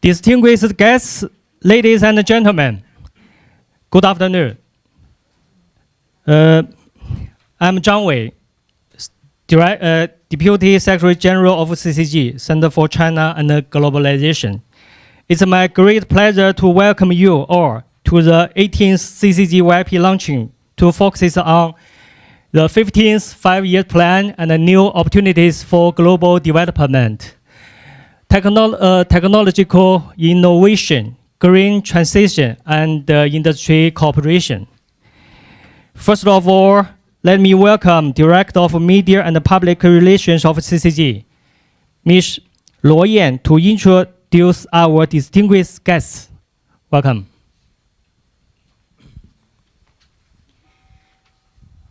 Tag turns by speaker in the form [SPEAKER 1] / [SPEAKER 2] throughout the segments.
[SPEAKER 1] Distinguished guests, ladies and gentlemen, good afternoon. I'm Zhang Wei, Deputy Secretary General of CCG, Center for China and Globalization. It's my great pleasure to welcome you all to the 18th CCG VIP Luncheon to focus on the 15th five-year plan and the new opportunities for global development, technological innovation, green transition, and industry cooperation. First of all, let me welcome Director of Media and Public Relations of CCG, Ms. Luo Yan, to introduce our distinguished guests. Welcome.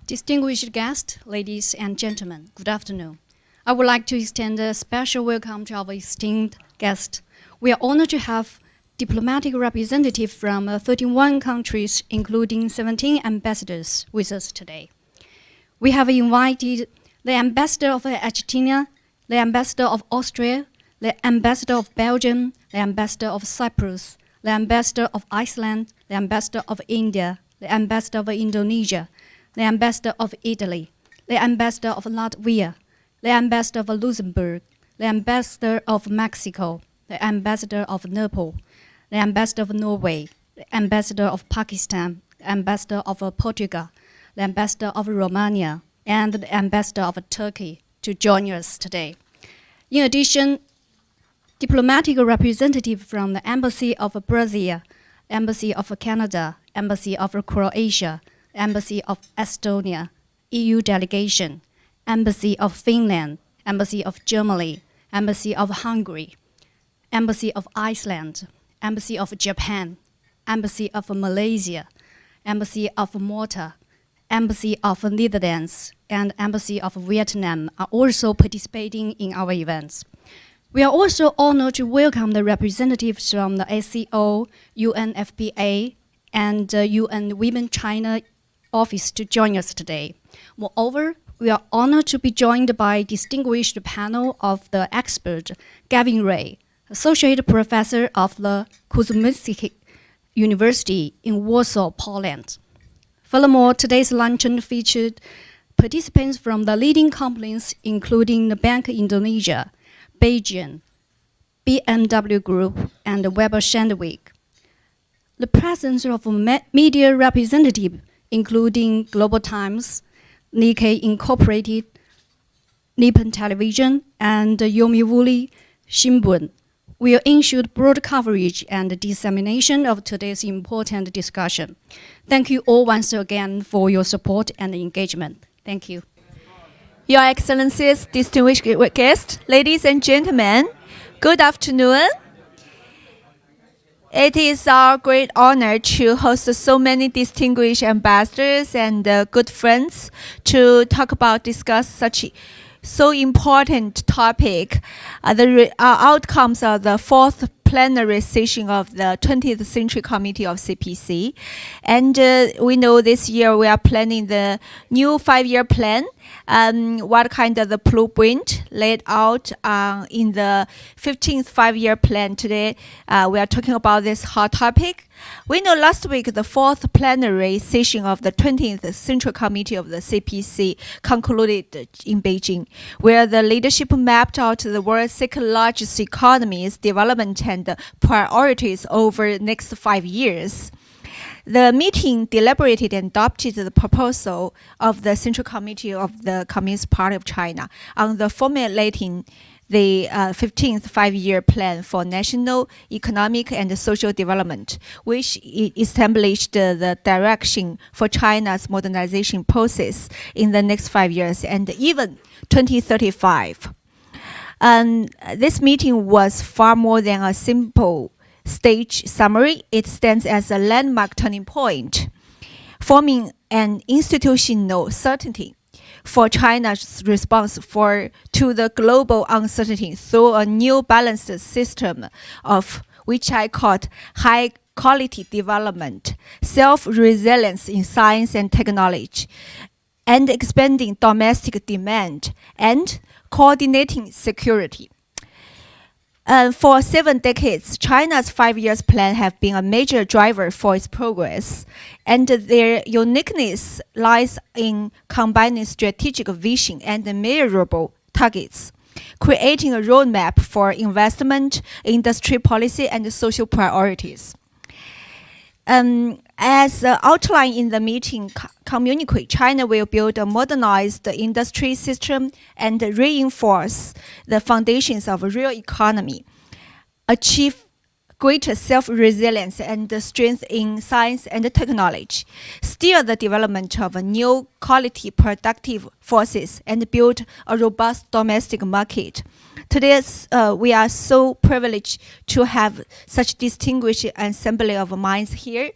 [SPEAKER 2] Distinguished guests, ladies and gentlemen, good afternoon. I would like to extend a special welcome to our esteemed guests. We are honored to have diplomatic representatives from 31 countries, including 17 ambassadors, with us today. We have invited the ambassador of Argentina, the ambassador of Austria, the ambassador of Belgium, the ambassador of Cyprus, the ambassador of Iceland, the ambassador of India, the ambassador of Indonesia, the ambassador of Italy, the ambassador of Latvia, the ambassador of Luxembourg, the ambassador of Mexico, the ambassador of Nepal, the ambassador of Norway, the ambassador of Pakistan, the ambassador of Portugal, the ambassador of Romania, and the ambassador of Turkey to join us today. In addition, diplomatic representatives from the Embassy of Brazil, Embassy of Canada, Embassy of Croatia, Embassy of Estonia, EU delegation, Embassy of Finland, Embassy of Germany, Embassy of Hungary, Embassy of Iceland, Embassy of Japan, Embassy of Malaysia, Embassy of Malta, Embassy of Netherlands, and Embassy of Vietnam are also participating in our events. We are also honored to welcome the representatives from the SCO, UNFPA, and UN Women China office to join us today. Moreover, we are honored to be joined by a distinguished panel of the expert Gavin Ray, Associate Professor of the Kuzminski University in Warsaw, Poland. Furthermore, today's luncheon featured participants from the leading companies including the Bank Indonesia, Beijing, BMW Group, and Weber Shandwick. The presence of media representatives including Global Times, Nikkei Incorporated, Nippon Television, and Yomiuri Shimbun will ensure broad coverage and dissemination of today's important discussion. Thank you all once again for your support and engagement. Thank you.
[SPEAKER 3] Your Excellencies, distinguished guests, ladies and gentlemen, good afternoon. It is our great honor to host so many distinguished ambassadors and good friends to discuss such so important topic, the outcomes of the fourth plenary session of the 20th Century Committee of CPC. And we know this year we are planning the new five-year plan. What kind of the blueprint laid out in the 15th five-year plan. Today, we are talking about this hot topic. We know last week the fourth plenary session of the 20th Central Committee of the CPC concluded in Beijing, where the leadership mapped out the world's second largest economies, development and priorities over the next 5 years. The meeting deliberated and adopted the proposal of the Central Committee of the Communist Party of China on the formulating the 15th five-year plan for national, economic, and social development, which established the direction for China's modernization process in the next 5 years and even 2035. This meeting was far more than a simple stage summary. It stands as a landmark turning point, forming an institutional certainty for China's response to the global uncertainty through a new balanced system of which I called high quality development, self-resilience in science and technology, and expanding domestic demand, and coordinating security. For 7 decades, China's 5-year plan have been a major driver for its progress, and their uniqueness lies in combining strategic vision and measurable targets, creating a roadmap for investment, industry policy, and social priorities. As outlined in the meeting communique, China will build a modernized industry system and reinforce the foundations of a real economy, achieve greater self-resilience and strength in science and technology, steer the development of a new quality productive forces, and build a robust domestic market. Today, we are so privileged to have such distinguished assembly of minds here.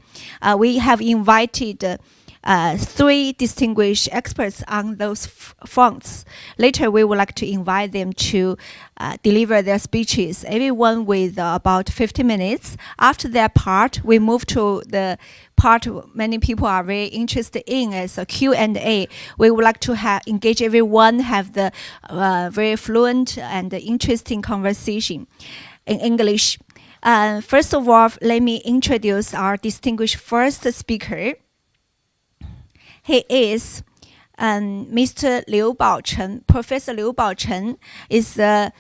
[SPEAKER 3] We have invited 3 distinguished experts on those fronts. Later, we would like to invite them to deliver their speeches, everyone with about 50 minutes. After that part, we move to the part many people are very interested in as a Q&A. We would like to engage everyone, have the very fluent and interesting conversation in English. First of all, let me introduce our distinguished first speaker. He is Mr. Liu Baocheng. Professor Liu Baocheng is the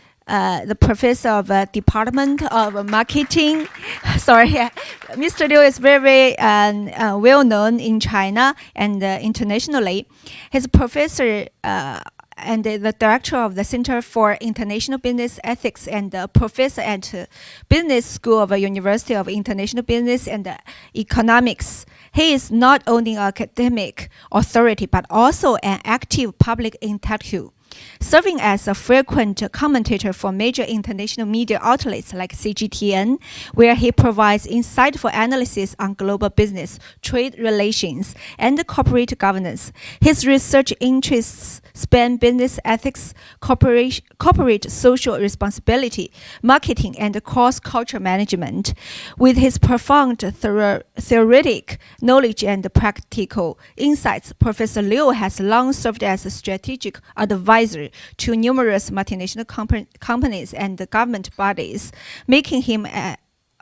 [SPEAKER 3] professor of Department of Marketing. Sorry, Mr. Liu is very well known in China and internationally. He's a professor and the director of the Center for International Business Ethics and a professor at Business School of the University of International Business and Economics. He is not only an academic authority, but also an active public intellectual, serving as a frequent commentator for major international media outlets like CGTN, where he provides insightful analysis on global business, trade relations, and corporate governance. His research interests span business ethics, corporate social responsibility, marketing, and cross-cultural management. With his profound theoretic knowledge and practical insights, Professor Liu has long served as a strategic advisor to numerous multinational companies and government bodies, making him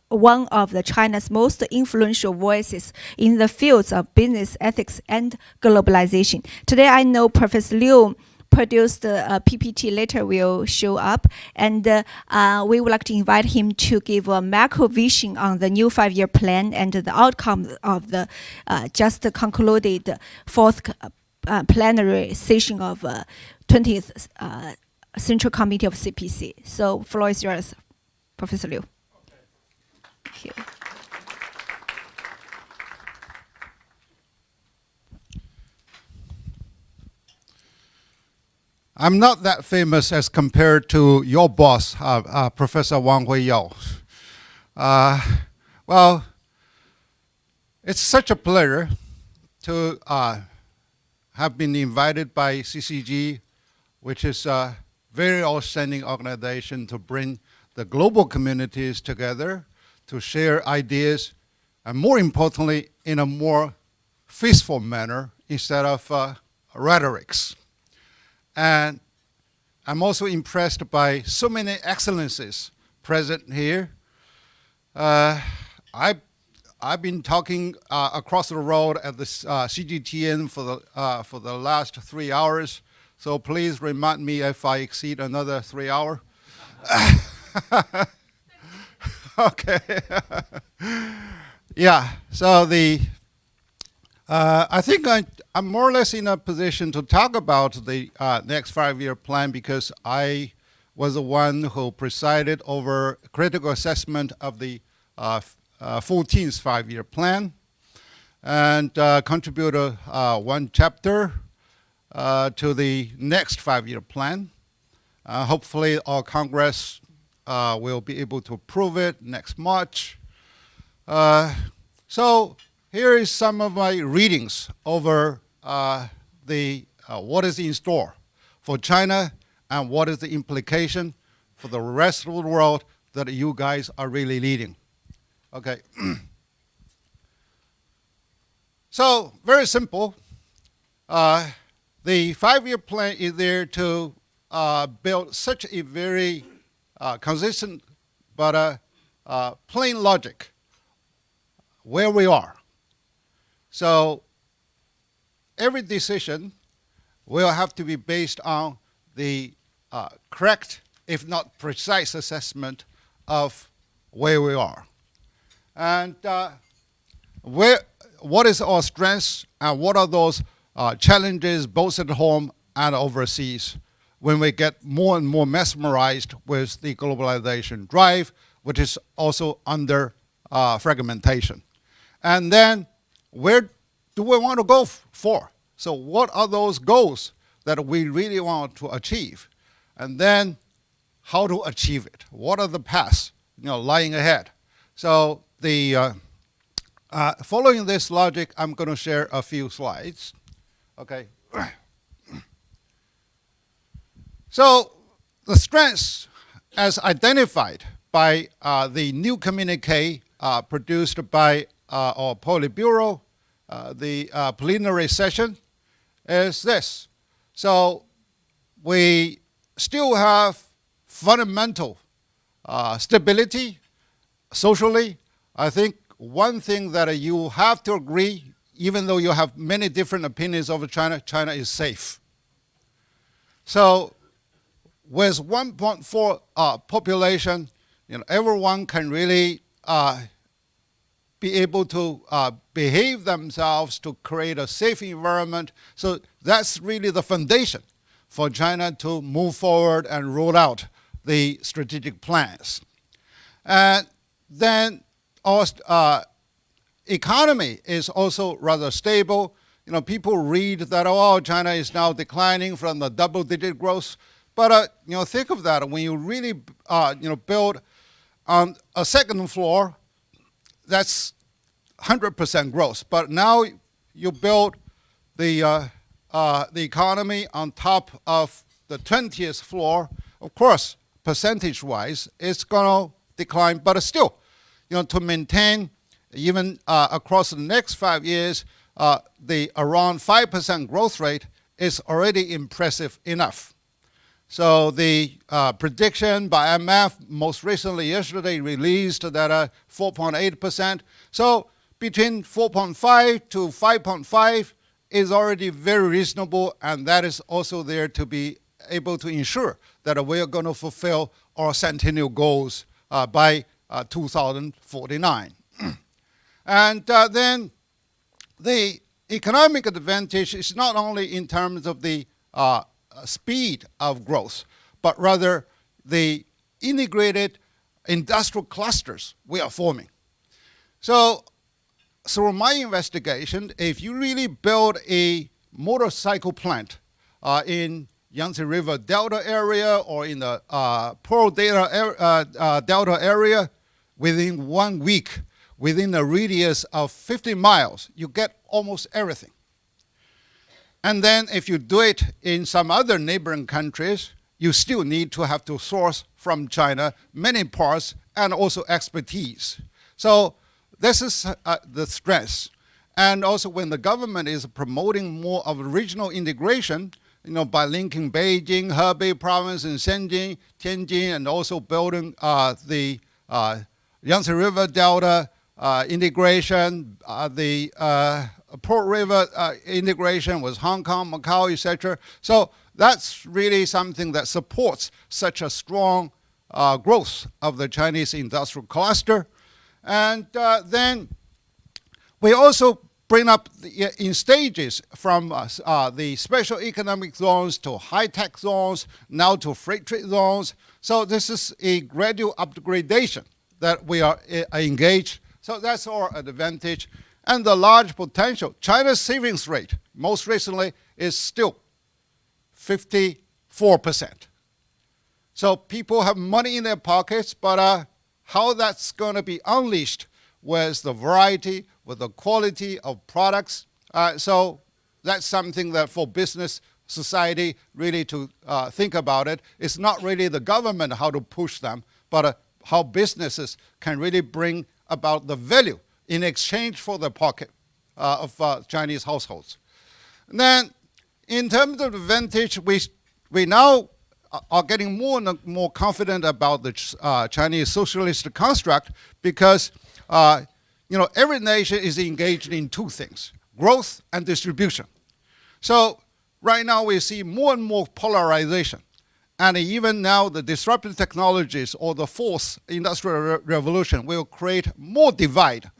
[SPEAKER 3] one of China's most influential voices in the fields of business ethics and globalization. Today, I know Professor Liu produced a PPT, later will show up, and we would like to invite him to give a macro vision on the new 5-year plan and the outcome of the just concluded 4th plenary session of 20th Central Committee of CPC. So, floor is yours, Professor Liu. Thank you.
[SPEAKER 4] I'm not that famous as compared to your boss, Professor Wang Huiyao. Well, it's such a pleasure to have been invited by CCG, which is a very outstanding organization to bring the global communities together to share ideas, and more importantly, in a more faithful manner instead of rhetorics. And I'm also impressed by so many excellencies present here. I've been talking across the road at the CGTN for the last 3 hours, so please remind me if I exceed another 3 hours. Okay. Yeah. So I think I'm more or less in a position to talk about the next 5-year plan because I was the one who presided over critical assessment of the 14th 5-year plan and contributed 1 chapter to the next 5-year plan. Hopefully, our Congress will be able to approve it next March. So here is some of my readings over what is in store for China and what is the implication for the rest of the world that you guys are really leading. Okay. So very simple. The 5-year plan is there to build such a very consistent but plain logic, where we are. So every decision will have to be based on the correct, if not precise, assessment of where we are. And what is our strengths and what are those challenges both at home and overseas when we get more and more mesmerized with the globalization drive, which is also under fragmentation. And then where do we want to go for? So what are those goals that we really want to achieve? And then how to achieve it? What are the paths lying ahead? So the following this logic, I'm going to share a few slides. Okay. So the strengths as identified by the new communique produced by our Politburo, the plenary session, is this. So we still have fundamental stability socially. I think one thing that you have to agree, even though you have many different opinions over China, China is safe. So with 1.4 population, everyone can really be able to behave themselves to create a safe environment. So that's really the foundation for China to move forward and roll out the strategic plans. And then our economy is also rather stable. People read that, oh, China is now declining from the double-digit growth. But think of that when you really build on a second floor, that's 100% growth. But now you build the economy on top of the 20th floor. Of course, percentage-wise, it's going to decline. But still, to maintain even across the next 5 years, the around 5% growth rate is already impressive enough. So the prediction by IMF most recently yesterday released that 4.8%. So between 4.5 to 5.5 is already very reasonable, and that is also there to be able to ensure that we are going to fulfill our centennial goals by 2049. And then the economic advantage is not only in terms of the speed of growth, but rather the integrated industrial clusters we are forming. So through my investigation, if you really build a motorcycle plant in Yangtze River Delta area or in the Pearl Delta area, within 1 week, within a radius of 50 miles, you get almost everything. And then if you do it in some other neighboring countries, you still need to have to source from China many parts and also expertise. So this is the stress. And also when the government is promoting more of regional integration, by linking Beijing, Hebei province, and Shenzhen, Tianjin, and also building the Yangtze River Delta integration, the Pearl River integration with Hong Kong, Macau, etc. So that's really something that supports such a strong growth of the Chinese industrial cluster. And then we also bring up in stages from the special economic zones to high-tech zones, now to freight trade zones. So this is a gradual upgradation that we are engaged. So that's our advantage. And the large potential, China's savings rate, most recently, is still 54%. So people have money in their pockets, but how that's going to be unleashed with the variety, with the quality of products. So that's something that for business society really to think about it. It's not really the government how to push them, but how businesses can really bring about the value in exchange for the pocket of Chinese households. And then in terms of advantage, we now are getting more and more confident about the Chinese socialist construct because every nation is engaged in two things: growth and distribution. So right now we see more and more polarization. And even now the disruptive technologies or the fourth industrial revolution will create more divide.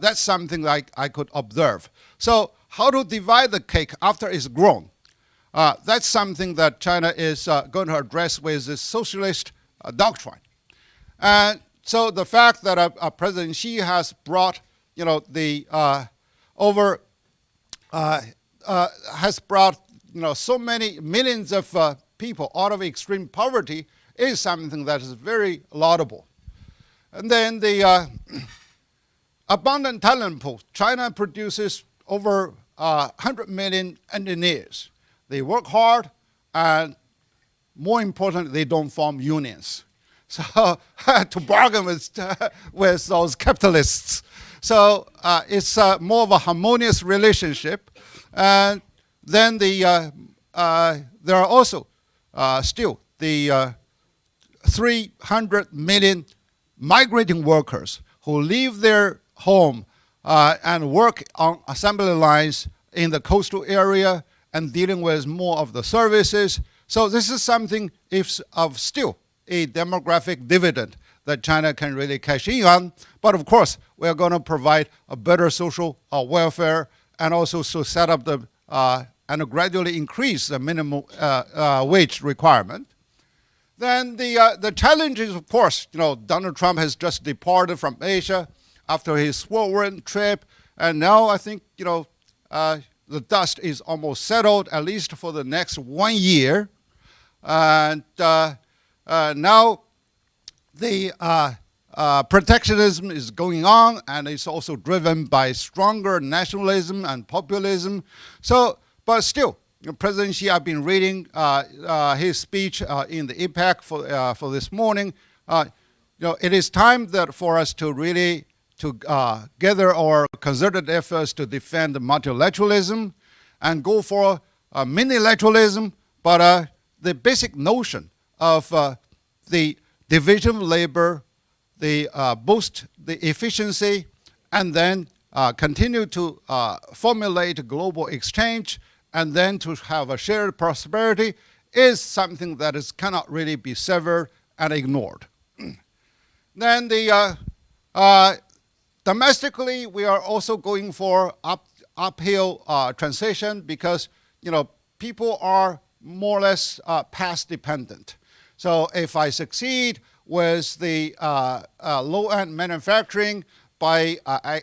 [SPEAKER 4] That's something like I could observe. So how to divide the cake after it's grown? That's something that China is going to address with this socialist doctrine. And so the fact that President Xi has brought, so many millions of people out of extreme poverty is something that is very laudable. And then the abundant talent pool. China produces over 100 million engineers. They work hard, and more importantly, they don't form unions. So to bargain with those capitalists. So it's more of a harmonious relationship. And then there are also still the 300 million migrating workers who leave their home and work on assembly lines in the coastal area and dealing with more of the services. So this is something of still a demographic dividend that China can really cash in on. But of course, we are going to provide a better social welfare and also to set up the and gradually increase the minimum wage requirement. Then the challenge is, of course, Donald Trump has just departed from Asia after his whirlwind trip, and now I think the dust is almost settled, at least for the next 1 year. And now the protectionism is going on, and it's also driven by stronger nationalism and populism. So, but still, President Xi, I've been reading his speech in the IPAC for this morning. It is time that for us to really gather our concerted efforts to defend multilateralism and go for minilateralism, but the basic notion of the division of labor, the boost the efficiency, and then continue to formulate global exchange, and then to have a shared prosperity is something that cannot really be severed and ignored. Then the domestically, we are also going for uphill transition because people are more or less past dependent. So if I succeed with the low-end manufacturing by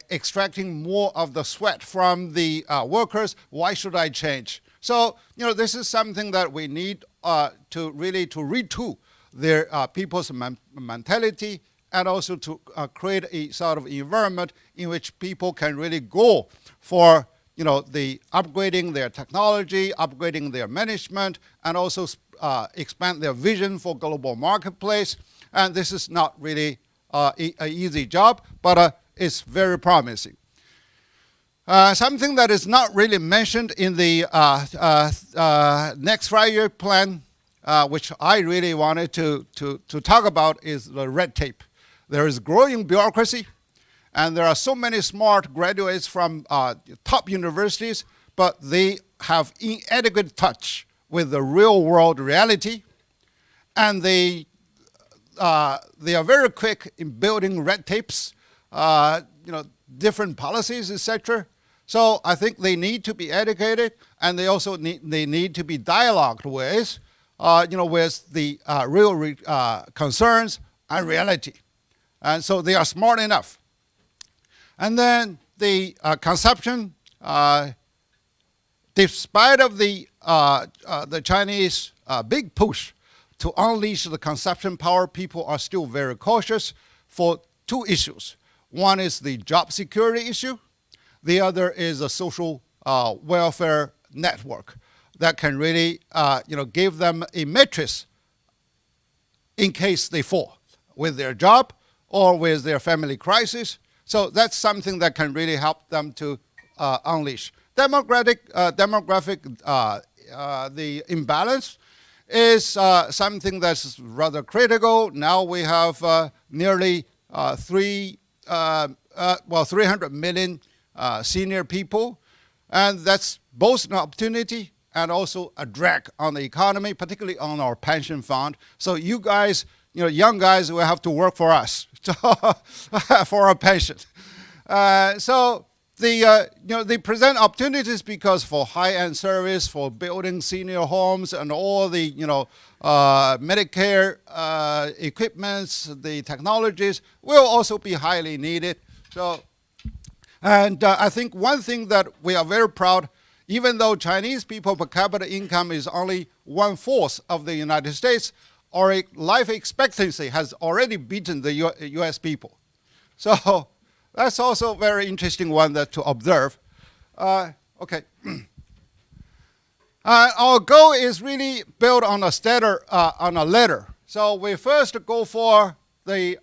[SPEAKER 4] extracting more of the sweat from the workers, why should I change? So this is something that we need to retool their people's mentality, and also to create a sort of environment in which people can really go for the upgrading their technology, upgrading their management, and also expand their vision for global marketplace. And this is not really an easy job, but it's very promising. Something that is not really mentioned in the next 5-year plan, which I really wanted to talk about, is the red tape. There is growing bureaucracy, and there are so many smart graduates from top universities, but they have inadequate touch with the real world reality, and they are very quick in building red tapes, different policies, etc. So I think they need to be educated, and they also need to be dialogued with, with the real concerns and reality. And so they are smart enough. And then the consumption, despite of the Chinese big push to unleash the consumption power, people are still very cautious for two issues. One is the job security issue. The other is a social welfare network that can really, give them a matrix in case they fall with their job or with their family crisis. So that's something that can really help them to unleash. Demographic, the imbalance is something that's rather critical. Now we have nearly 300 million senior people, and that's both an opportunity and also a drag on the economy, particularly on our pension fund. So you guys, young guys, will have to work for us for our pension. So they present opportunities because for high-end service, for building senior homes, and all the Medicare equipments, the technologies will also be highly needed. So, and I think one thing that we are very proud, even though Chinese people per capita income is only 1/4 of the United States, our life expectancy has already beaten the U.S. people. So that's also a very interesting one to observe. Okay. Our goal is really built on a ladder. So we first go for the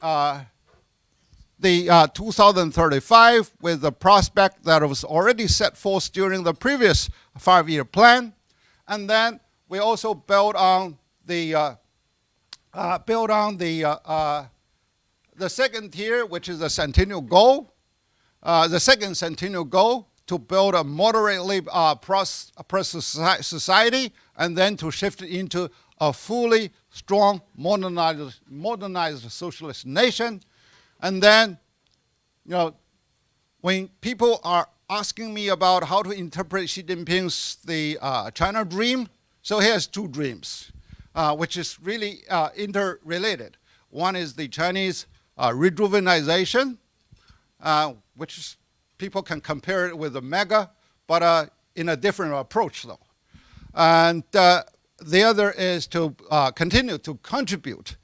[SPEAKER 4] 2035 with the prospect that was already set forth during the previous 5-year plan, and then we also build on the second tier, which is the centennial goal. The second centennial goal to build a moderately prosperous society, and then to shift it into a fully strong, modernized socialist nation. And then, when people are asking me about how to interpret Xi Jinping's China dream, so he has 2 dreams, which is really interrelated. One is the Chinese rejuvenization, which people can compare it with the mega, but in a different approach, though. And the other is to continue to contribute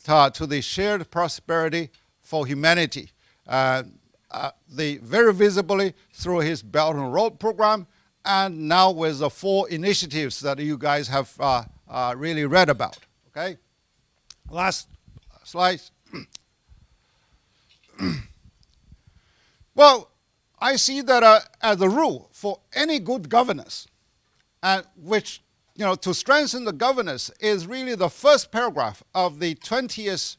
[SPEAKER 4] to the shared prosperity for humanity, very visibly through his Belt and Road program, and now with the 4 initiatives that you guys have really read about. Okay, last slide. Well, I see that as a rule for any good governance, which to strengthen the governance is really the first paragraph of the 20th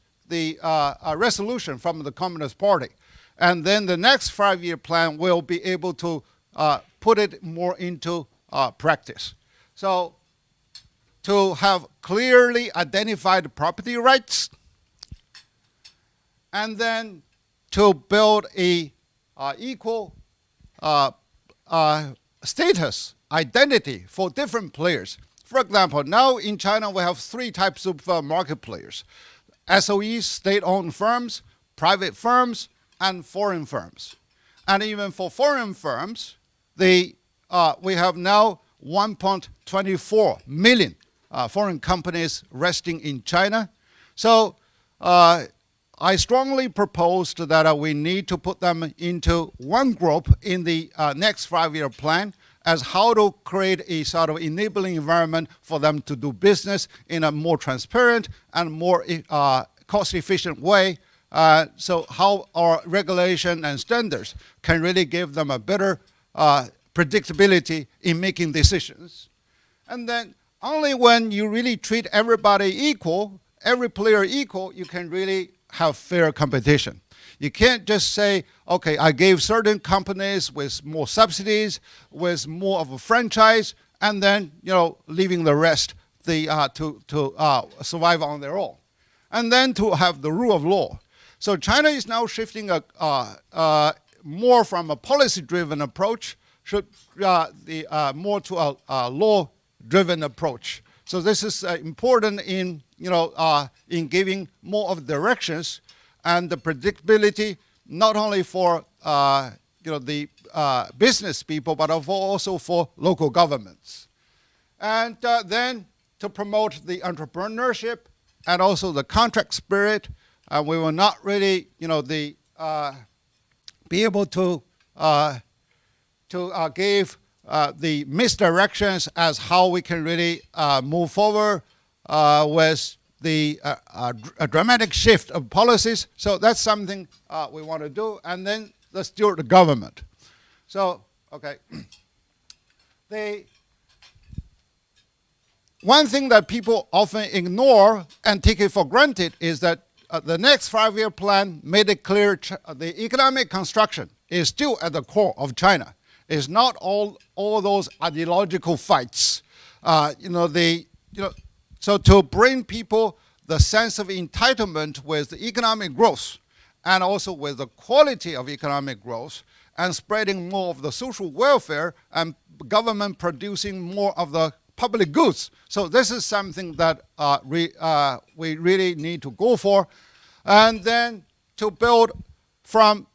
[SPEAKER 4] resolution from the Communist Party. And then the next 5-year plan will be able to put it more into practice. So to have clearly identified property rights, and then to build a equal status, identity for different players. For example, now in China we have 3 types of market players: SOEs, state-owned firms, private firms, and foreign firms. And even for foreign firms, we have now 1.24 million foreign companies resting in China. So I strongly proposed that we need to put them into one group in the next 5-year plan as how to create a sort of enabling environment for them to do business in a more transparent and more cost-efficient way. So how our regulation and standards can really give them a better predictability in making decisions. And then only when you really treat everybody equal, every player equal, you can really have fair competition. You can't just say, okay, I gave certain companies with more subsidies, with more of a franchise, and then leaving the rest to survive on their own. And then to have the rule of law. So China is now shifting more from a policy-driven approach more to a law-driven approach. So this is important in giving more of directions and the predictability, not only for the business people, but also for local governments. And then to promote the entrepreneurship and also the contract spirit, we will not really be able to give the misdirections as how we can really move forward with a dramatic shift of policies. So that's something we want to do. And then let's do the government. So, okay. one thing that people often ignore and take it for granted is that the next 5-year plan made it clear the economic construction is still at the core of China. It's not all those ideological fights. So to bring people the sense of entitlement with the economic growth and also with the quality of economic growth and spreading more of the social welfare and government producing more of the public goods. So this is something that we really need to go for. And then to build from,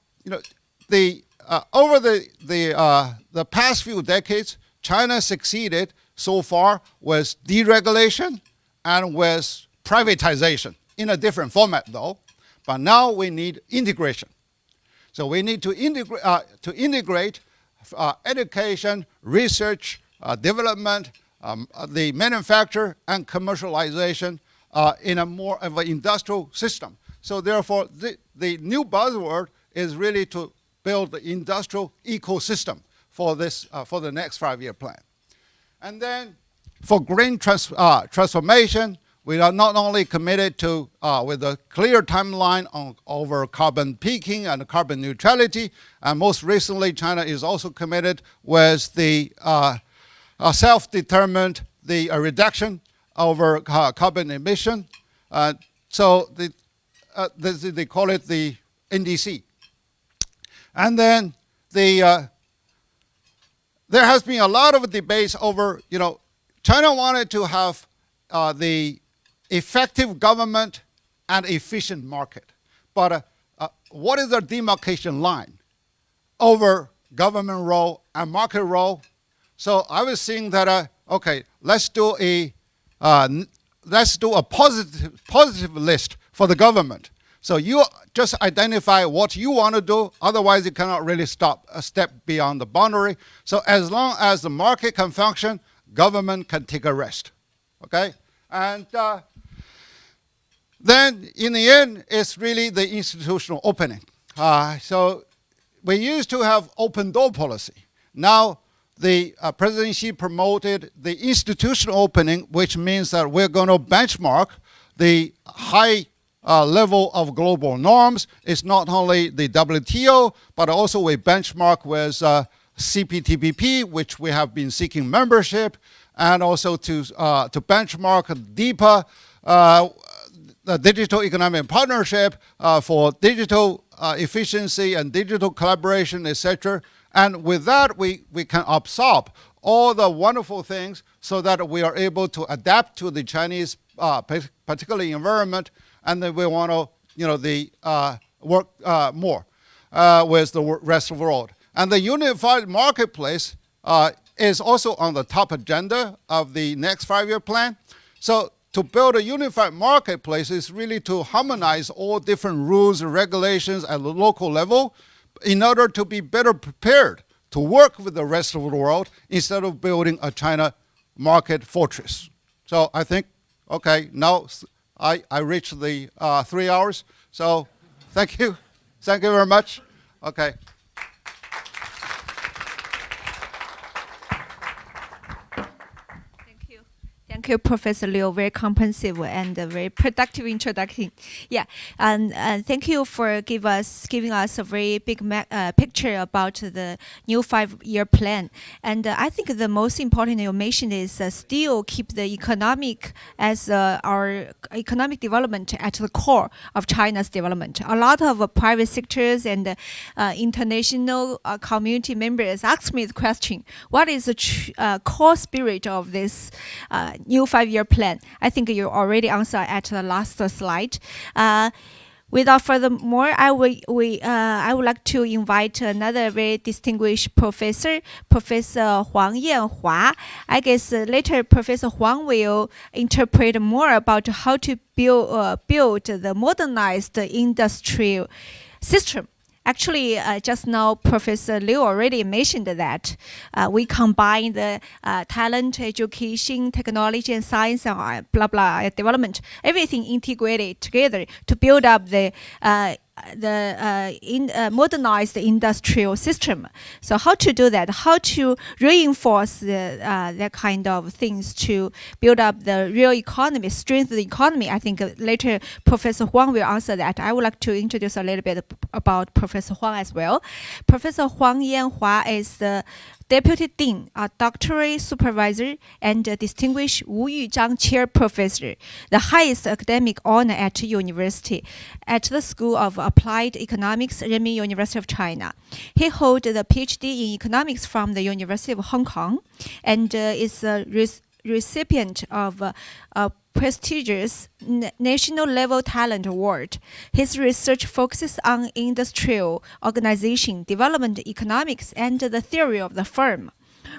[SPEAKER 4] over the past few decades, China succeeded so far with deregulation and with privatization in a different format though. But now we need integration. So we need to integrate education, research, development, the manufacture and commercialization in a more of an industrial system. So therefore, the new buzzword is really to build the industrial ecosystem for this for the next 5-year plan. And then for green transformation, we are not only committed to with a clear timeline over carbon peaking and carbon neutrality, and most recently, China is also committed with the self-determined reduction over carbon emission. So they call it the NDC. And then there has been a lot of debates over, China wanted to have the effective government and efficient market. But what is the demarcation line over government role and market role? So I was seeing that, okay, let's do a positive list for the government. So you just identify what you want to do, otherwise you cannot really step beyond the boundary. So as long as the market can function, government can take a rest, okay? And then in the end, it's really the institutional opening. So we used to have open door policy. Now the President Xi promoted the institutional opening, which means that we're going to benchmark the high level of global norms. It's not only the WTO, but also we benchmark with CPTPP, which we have been seeking membership, and also to benchmark DEPA, the Digital Economic Partnership for digital efficiency and digital collaboration, etc. And with that, we can absorb all the wonderful things so that we are able to adapt to the Chinese particular environment, and then we want to work more with the rest of the world. And the unified marketplace is also on the top agenda of the next 5-year plan. So to build a unified marketplace is really to harmonize all different rules and regulations at the local level in order to be better prepared to work with the rest of the world instead of building a China market fortress. So I think, okay, now I reached the 3 hours. So thank you. Thank you very much. Okay.
[SPEAKER 3] Thank you, Professor Liu. Very comprehensive and very productive introduction. Yeah, and thank you for giving us a very big picture about the new 5-year plan. And I think the most important you mentioned is still keep the economic as our economic development at the core of China's development. A lot of private sectors and international community members ask me the question: what is the core spirit of this new 5-year plan? I think you already answered at the last slide. Without further more, I would like to invite another very distinguished professor, Professor Huang Yanhua. I guess later Professor Huang will interpret more about how to build the modernized industrial system. Actually, just now, Professor Liu already mentioned that we combine the talent, education, technology, and science, and development, everything integrated together to build up the modernize the industrial system. So how to do that? How to reinforce that kind of things to build up the real economy, strengthen the economy? I think later Professor Huang will answer that. I would like to introduce a little bit about Professor Huang as well. Professor Huang Yanhua is the Deputy Dean, a doctorate supervisor, and a distinguished Wu Yuzhang Chair Professor, the highest academic honor at university, at the School of Applied Economics, Renmin University of China. He holds the PhD in economics from the University of Hong Kong, and is a recipient of a prestigious national level talent award. His research focuses on industrial organization, development economics, and the theory of the firm.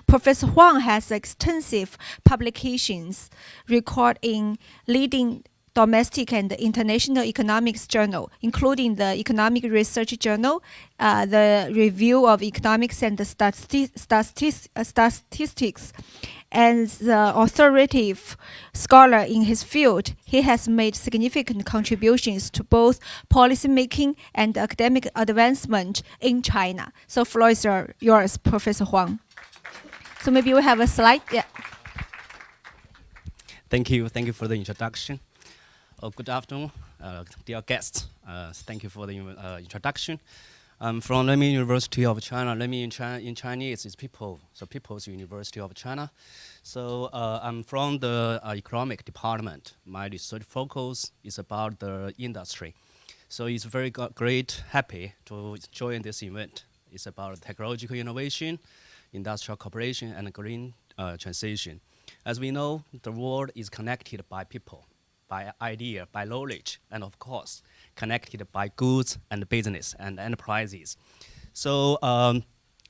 [SPEAKER 3] Professor Huang has extensive publications recorded in leading domestic and international economics journal, including the Economic Research Journal, the Review of Economics and Statistics. As the authoritative scholar in his field, he has made significant contributions to both policy making and academic advancement in China. So floor is yours, Professor Huang. So maybe we have a slide. Yeah.
[SPEAKER 5] Thank you for the introduction. Good afternoon, dear guests. Thank you for the introduction. I'm from Renmin University of China. Renmin in Chinese is people, so People's University of China. So I'm from the economic department. My research focus is about the industry. So it's very great, happy to join this event. It's about technological innovation, industrial cooperation, and green transition. As we know, the world is connected by people, by idea, by knowledge, and of course, connected by goods and business and enterprises. So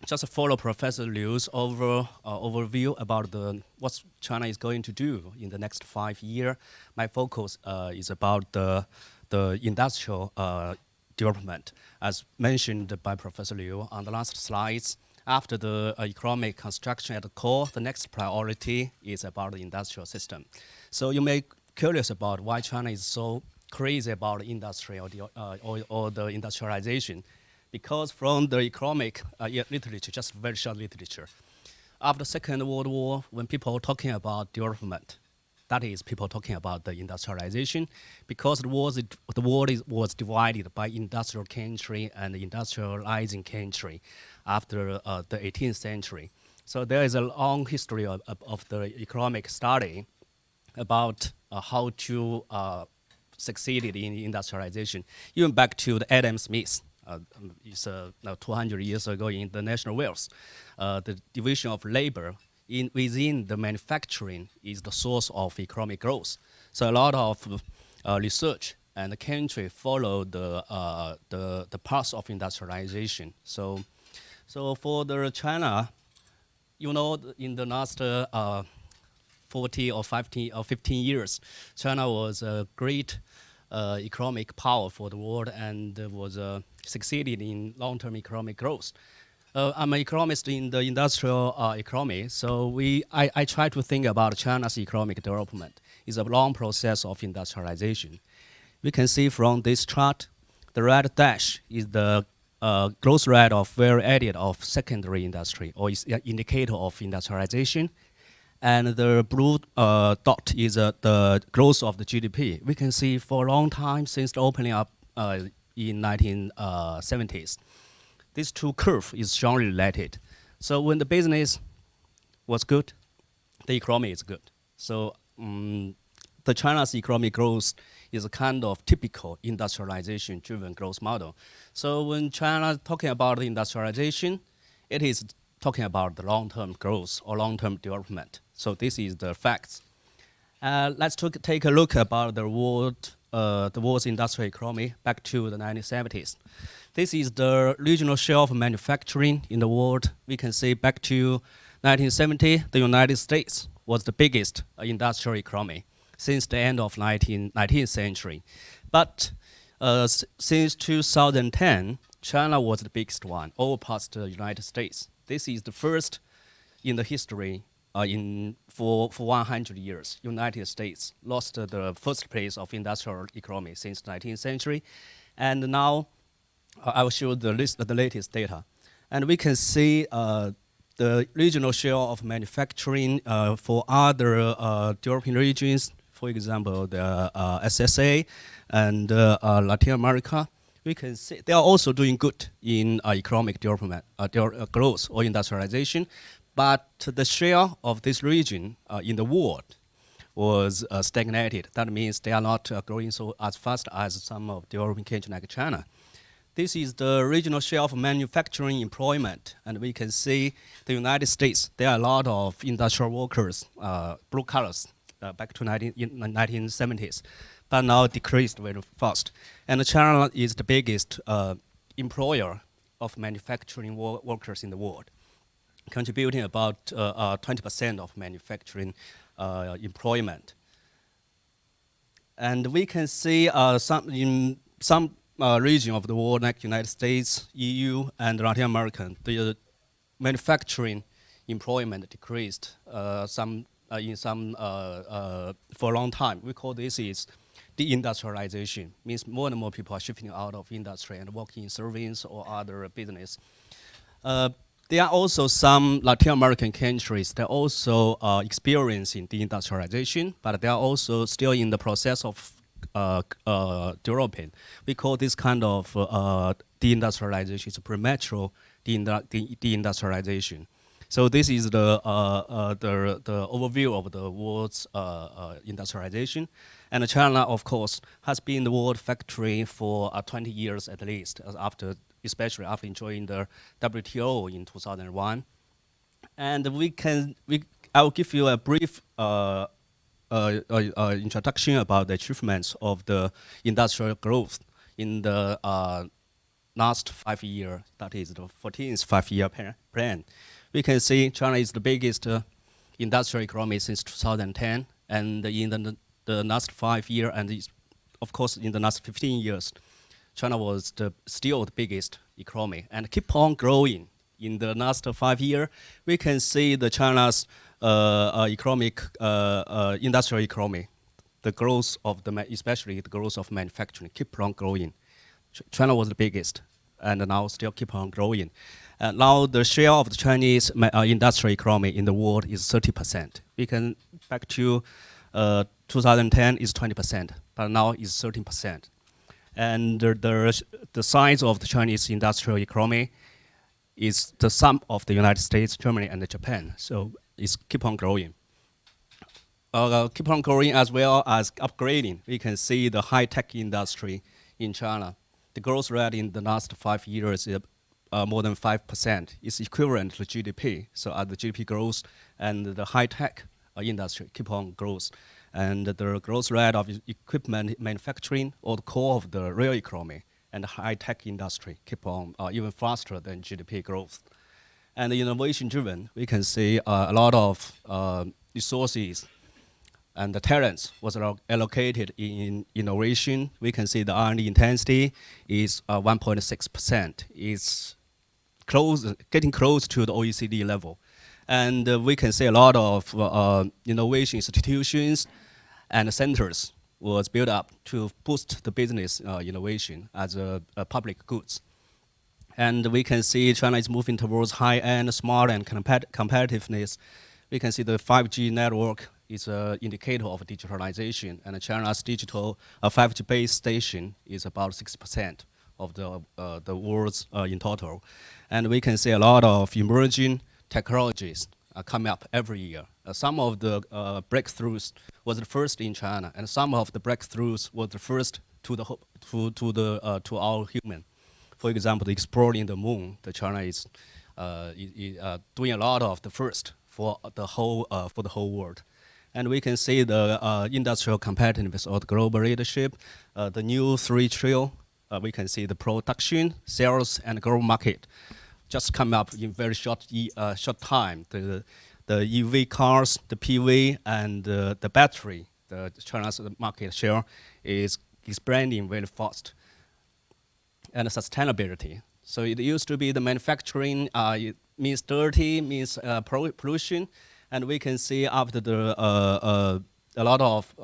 [SPEAKER 5] just to follow Professor Liu's overview about what China is going to do in the next 5 years, my focus is about the industrial development. As mentioned by Professor Liu on the last slides, after the economic construction at the core, the next priority is about the industrial system. So you may curious about why China is so crazy about industry or the industrialization, because from the economic literature, just very short literature, after Second World War, when people are talking about development, that is people talking about the industrialization, because the world was divided by industrial country and industrializing country after the 18th century. So there is a long history of the economic study about how to succeed in industrialization, even back to the Adam Smith. It's 200 years ago in the national wealth. The division of labor within the manufacturing is the source of economic growth. So a lot of research and the country follow the path of industrialization. So for the China, you know, in the last 40 or 50 or 15 years, China was a great economic power for the world and was succeeded in long-term economic growth. I'm an economist in the industrial economy, so I try to think about China's economic development. It's a long process of industrialization. We can see from this chart, the red dash is the growth rate of value added of secondary industry, or is an indicator of industrialization. And the blue dot is the growth of the GDP. We can see for a long time since the opening up in 1970s. These two curves is strongly related. So when the business was good, the economy is good. So the China's economic growth is a kind of typical industrialization-driven growth model. So when China is talking about the industrialization, it is talking about the long-term growth or long-term development. So this is the facts. Let's take a look about the world's industrial economy back to the 1970s. This is the regional share of manufacturing in the world. We can see back to 1970, the United States was the biggest industrial economy since the end of 19th century. But since 2010, China was the biggest one, overpassed the United States. This is the first in the history for 100 years. United States lost the first place of industrial economy since the 19th century. And now I will show the latest data. And we can see the regional share of manufacturing for other European regions, for example, the SSA and Latin America. We can see they are also doing good in economic development, growth or industrialization, but the share of this region in the world was stagnated. That means they are not growing so as fast as some of the European countries like China. This is the regional share of manufacturing employment, and we can see the United States, there are a lot of industrial workers, blue collars, back to 1970s, but now decreased very fast. And China is the biggest employer of manufacturing workers in the world, contributing about 20% of manufacturing employment. And we can see in some region of the world, like United States, EU, and Latin America, the manufacturing employment decreased for a long time. We call this is deindustrialization. Means more and more people are shifting out of industry and working in service or other business. There are also some Latin American countries that are also experiencing deindustrialization, but they are also still in the process of developing. We call this kind of deindustrialization premature deindustrialization. So this is the overview of the world's industrialization. And China, of course, has been the world factory for 20 years at least, especially after joining the WTO in 2001. And I will give you a brief introduction about the achievements of the industrial growth in the last 5 years, that is the 14th five-year plan. We can see China is the biggest industrial economy since 2010, and in the last 5 years, and of course in the last 15 years, China was still the biggest economy and keep on growing. In the last 5 years, we can see the China's industrial economy, the growth of especially the growth of manufacturing keep on growing. China was the biggest, and now still keep on growing. Now the share of the Chinese industrial economy in the world is 30%. We can back to 2010 is 20%, but now is 13%. And the size of the Chinese industrial economy is the sum of the United States, Germany, and Japan. So it's keep on growing. Keep on growing as well as upgrading. We can see the high-tech industry in China. The growth rate in the last 5 years is more than 5%. It's equivalent to GDP. So as the GDP grows and the high-tech industry keep on growth, and the growth rate of equipment manufacturing or the core of the real economy and the high-tech industry keep on even faster than GDP growth. And the innovation-driven, we can see a lot of resources and the talents was allocated in innovation. We can see the R&D intensity is 1.6%. It's getting close to the OECD level. And we can see a lot of innovation institutions and centers was built up to boost the business innovation as a public goods. And we can see China is moving towards high-end, smart, and competitiveness. We can see the 5G network is an indicator of digitalization, and China's digital 5G base station is about 6% of the world's in total. And we can see a lot of emerging technologies coming up every year. Some of the breakthroughs was the first in China, and some of the breakthroughs was the first to our human. For example, exploring the moon, China is doing a lot of the first for the whole world. And we can see the industrial competitiveness or the global leadership, the new 3 trillion. We can see the production, sales, and global market just come up in very short time. The EV cars, the PV, and the battery, the China's market share is expanding very fast. And sustainability. So it used to be the manufacturing it means dirty, means pollution, and we can see after the a lot of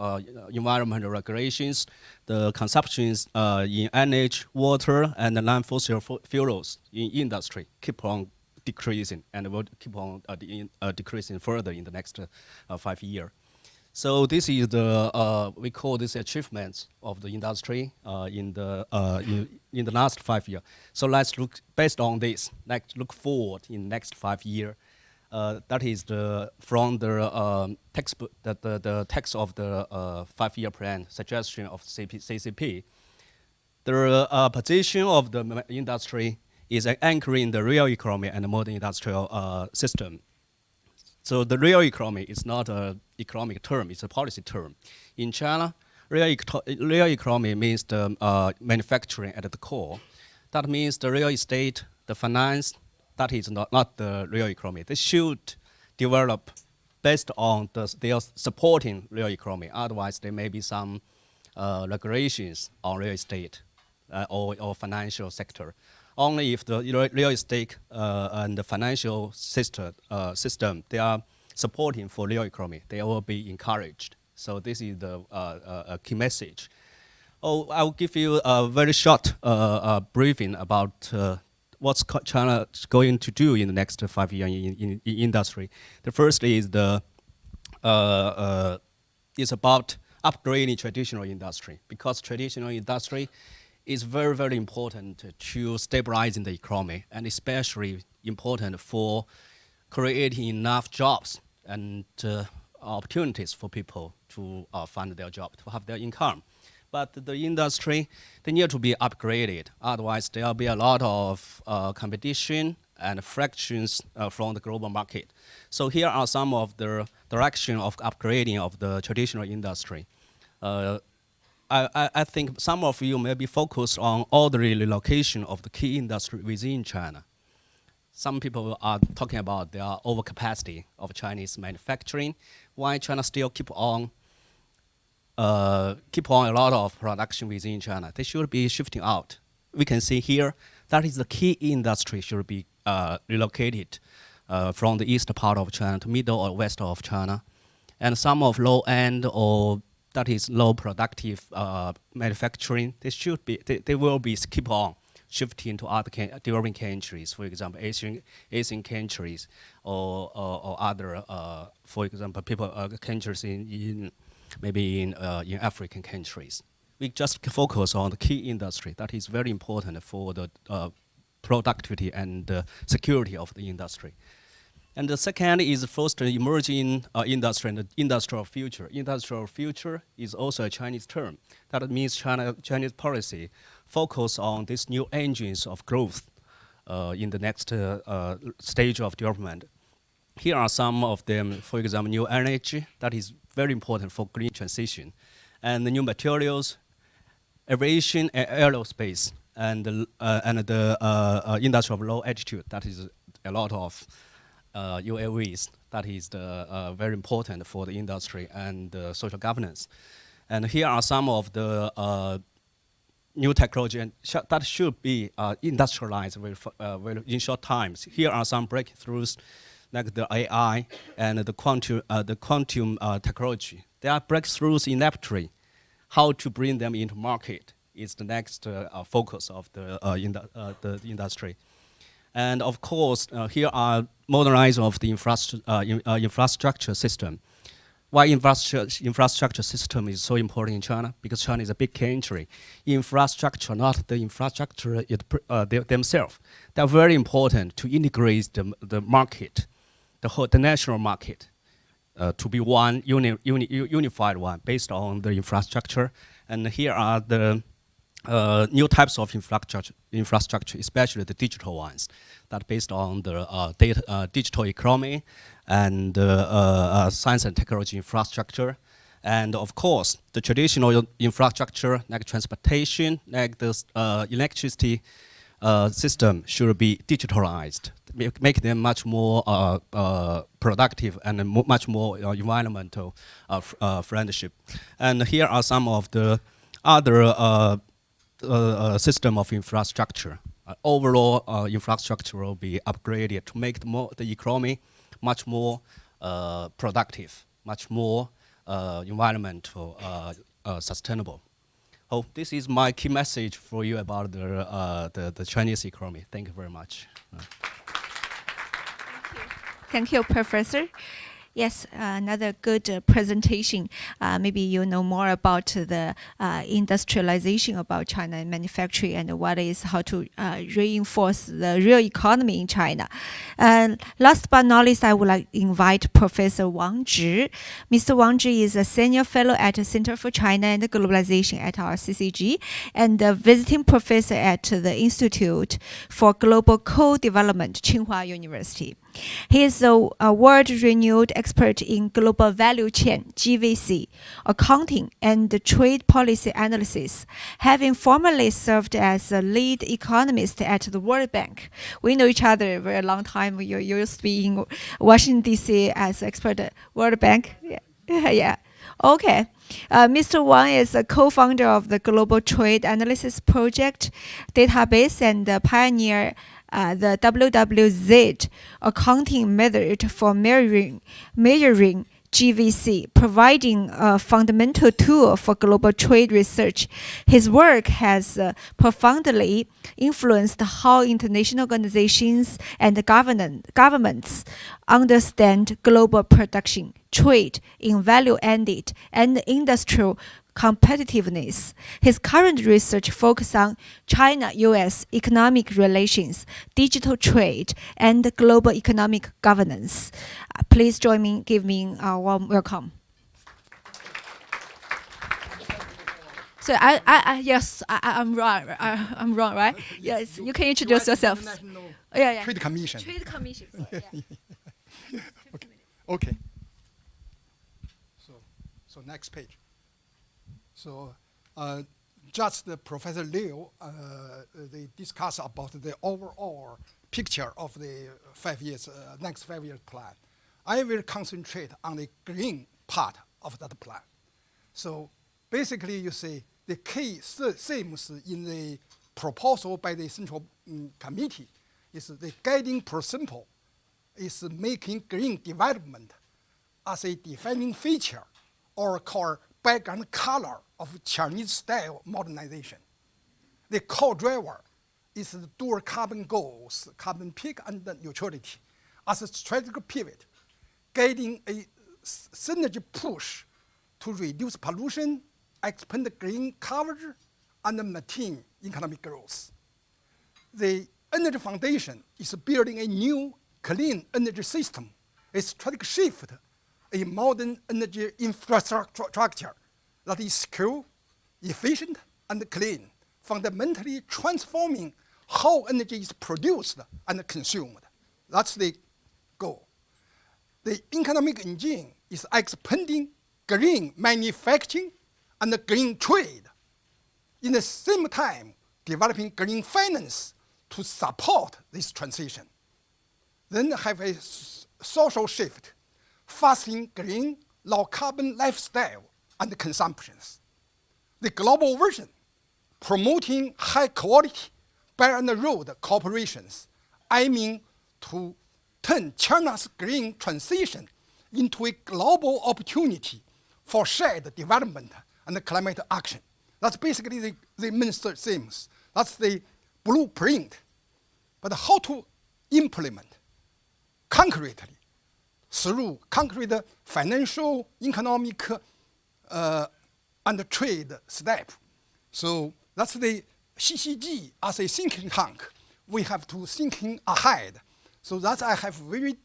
[SPEAKER 5] environmental regulations. The consumptions in energy, water, and non-fossil fuels in industry keep on decreasing and will keep on decreasing further in the next 5 years. So this is the we call this achievements of the industry in the last 5 years. So let's look based on this. Let's look forward in next 5 years. That is from the textbook, the text of the 5-year plan suggestion of CCP. The position of the industry is anchoring the real economy and the modern industrial system. So the real economy is not an economic term, it's a policy term. In China, real economy means the manufacturing at the core. That means the real estate, the finance, that is not the real economy. They should develop based on they are supporting real economy. Otherwise, there may be some regulations on real estate or financial sector. Only if the real estate and the financial system they are supporting for real economy, they will be encouraged. So this is the a key message. I will give you a very short briefing about what's China going to do in the next 5 years in industry. The first is is about upgrading traditional industry, because traditional industry is very, very important to stabilizing the economy, and especially important for creating enough jobs and opportunities for people to find their job, to have their income. But the industry, they need to be upgraded. Otherwise, there will be a lot of competition and frictions from the global market. So here are some of the direction of upgrading of the traditional industry. I think some of you may be focused on orderly relocation of the key industry within China. Some people are talking about the overcapacity of Chinese manufacturing. Why China still keep on a lot of production within China? They should be shifting out. We can see here that is the key industry should be relocated from the east part of China to middle or west of China, and some of low end or that is low productive manufacturing, they will be keep on shifting to other developing countries, for example, Asian countries or other, for example, countries maybe in African countries. We just focus on the key industry that is very important for the productivity and security of the industry. And the second is first emerging industry and the industrial future. Industrial future is also a Chinese term. That means Chinese policy focus on these new engines of growth in the next stage of development. Here are some of them. For example, new energy, that is very important for green transition. And the new materials, aviation and aerospace, and the industry of low altitude, that is a lot of UAVs, that is very important for the industry and social governance. And here are some of the new technology that should be industrialized in short times. Here are some breakthroughs like the AI and the quantum technology. There are breakthroughs in laboratory. How to bring them into market is the next focus of the industry. And of course, here are modernizing of the infrastructure system. Why infrastructure system is so important in China? Because China is a big country. Infrastructure, not the infrastructure themselves. They're very important to integrate the market, the national market, to be one unified one based on the infrastructure. And here are the new types of infrastructure, especially the digital ones, that based on the digital economy and science and technology infrastructure. And of course, the traditional infrastructure like transportation, like the electricity system should be digitalized, make them much more productive and much more environmental friendship. And here are some of the other system of infrastructure. Overall infrastructure will be upgraded to make the economy much more productive, much more environmental sustainable. Oh, this is my key message for you about the Chinese economy. Thank you very much.
[SPEAKER 3] Thank you, Professor. Yes, another good presentation. Maybe you know more about the industrialization about China and manufacturing and what is how to reinforce the real economy in China. Last but not least, I would like to invite Professor Wang Zhi. Mr. Wang Zhi is a senior fellow at the Center for China and Globalization at our CCG and a visiting professor at the Institute for Global Co-Development, Tsinghua University. He is a world-renowned expert in global value chain, GVC, accounting, and trade policy analysis, having formerly served as a lead economist at the World Bank. We know each other for a long time. You used to be in Washington, D.C. as expert at World Bank. Yeah. Yeah. Okay. Mr. Wang is a co-founder of the Global Trade Analysis Project database and pioneer the WWZ accounting method for measuring GVC, providing a fundamental tool for global trade research. His work has profoundly influenced how international organizations and governments understand global production, trade in value-added, and industrial competitiveness. His current research focuses on China-US economic relations, digital trade, and global economic governance. Please join me, give me a warm welcome. So I'm wrong. I'm wrong, right? Yes, you can introduce yourself. Yeah.
[SPEAKER 6] Trade Commission.
[SPEAKER 3] Trade Commission. Yeah.
[SPEAKER 6] Okay. So next page. So just Professor Liu, they discuss about the overall picture of the next 5 years plan. I will concentrate on the green part of that plan. So basically, you see the key themes in the proposal by the Central Committee is the guiding principle is making green development as a defining feature or core background color of Chinese-style modernization. The core driver is the dual carbon goals, carbon peak and neutrality, as a strategic pivot, guiding a synergy push to reduce pollution, expand green coverage, and maintain economic growth. The energy foundation is building a new clean energy system, a strategic shift, a modern energy infrastructure that is secure, efficient, and clean, fundamentally transforming how energy is produced and consumed. That's the goal. The economic engine is expanding green manufacturing and green trade. In the same time, developing green finance to support this transition. Then have a social shift, fostering green, low-carbon lifestyle and consumptions. The global version, promoting high-quality, by-and-road corporations, aiming to turn China's green transition into a global opportunity for shared development and climate action. That's basically the main themes. That's the blueprint. But how to implement concretely through concrete financial, economic, and trade step. So that's the CCG as a thinking tank. We have to thinking ahead. So that I have very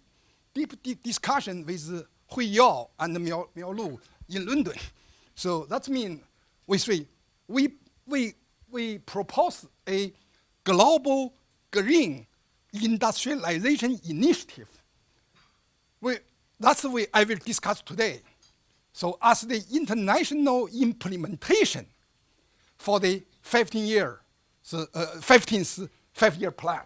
[SPEAKER 6] deep discussion with Hui Yao and Miao Lu in London. So that means we propose a global green industrialization initiative. That's the way I will discuss today. So as the international implementation for the 15th 5-year plan,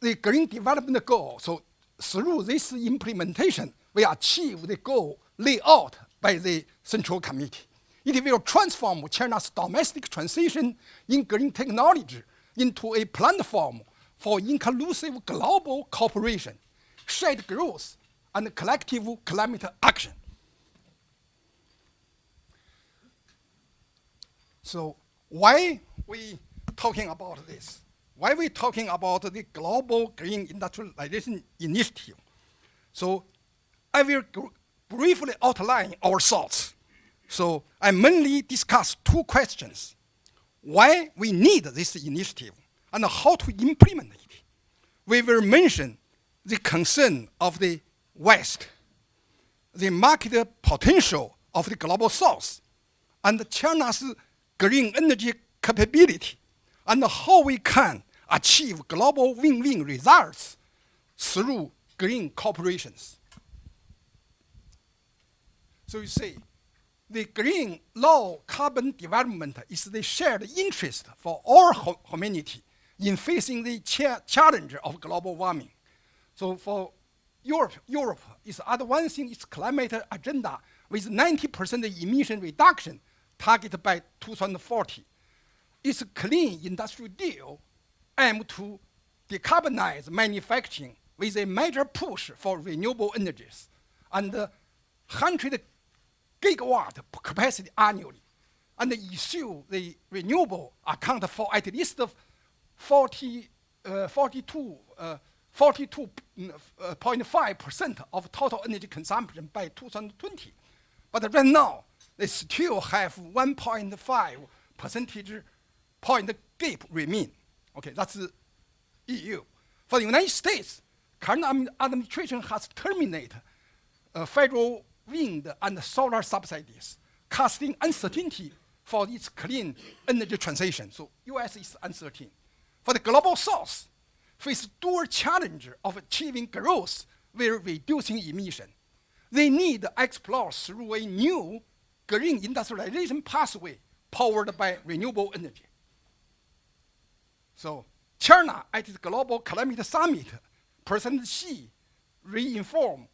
[SPEAKER 6] the green development goal, so through this implementation, we achieve the goal laid out by the Central Committee. It will transform China's domestic transition in green technology into a platform for inclusive global cooperation, shared growth, and collective climate action. So why we talking about this? Why we talking about the Global Green Industrialization Initiative? So I will briefly outline our thoughts. So I mainly discuss two questions: why we need this initiative and how to implement it. We will mention the concern of the West, the market potential of the Global South, and China's green energy capability, and how we can achieve global win-win results through green corporations. So you see, the green low carbon development is the shared interest for all humanity in facing the challenge of global warming. So for Europe is advancing its climate agenda with 90% emission reduction targeted by 2040. Its Clean Industrial Deal aims to decarbonize manufacturing with a major push for renewable energies and 100 gigawatt capacity annually, and issue the renewable account for at least 42.5% of total energy consumption by 2020. But right now, they still have 1.5 percentage point gap remain. Okay, that's the EU. For the United States, current administration has terminated federal wind and solar subsidies, casting uncertainty for its clean energy transition. So US is uncertain. For the Global South, face dual challenge of achieving growth while reducing emission. They need to explore through a new green industrialization pathway powered by renewable energy. So China at the Global Climate Summit, President Xi reaffirmed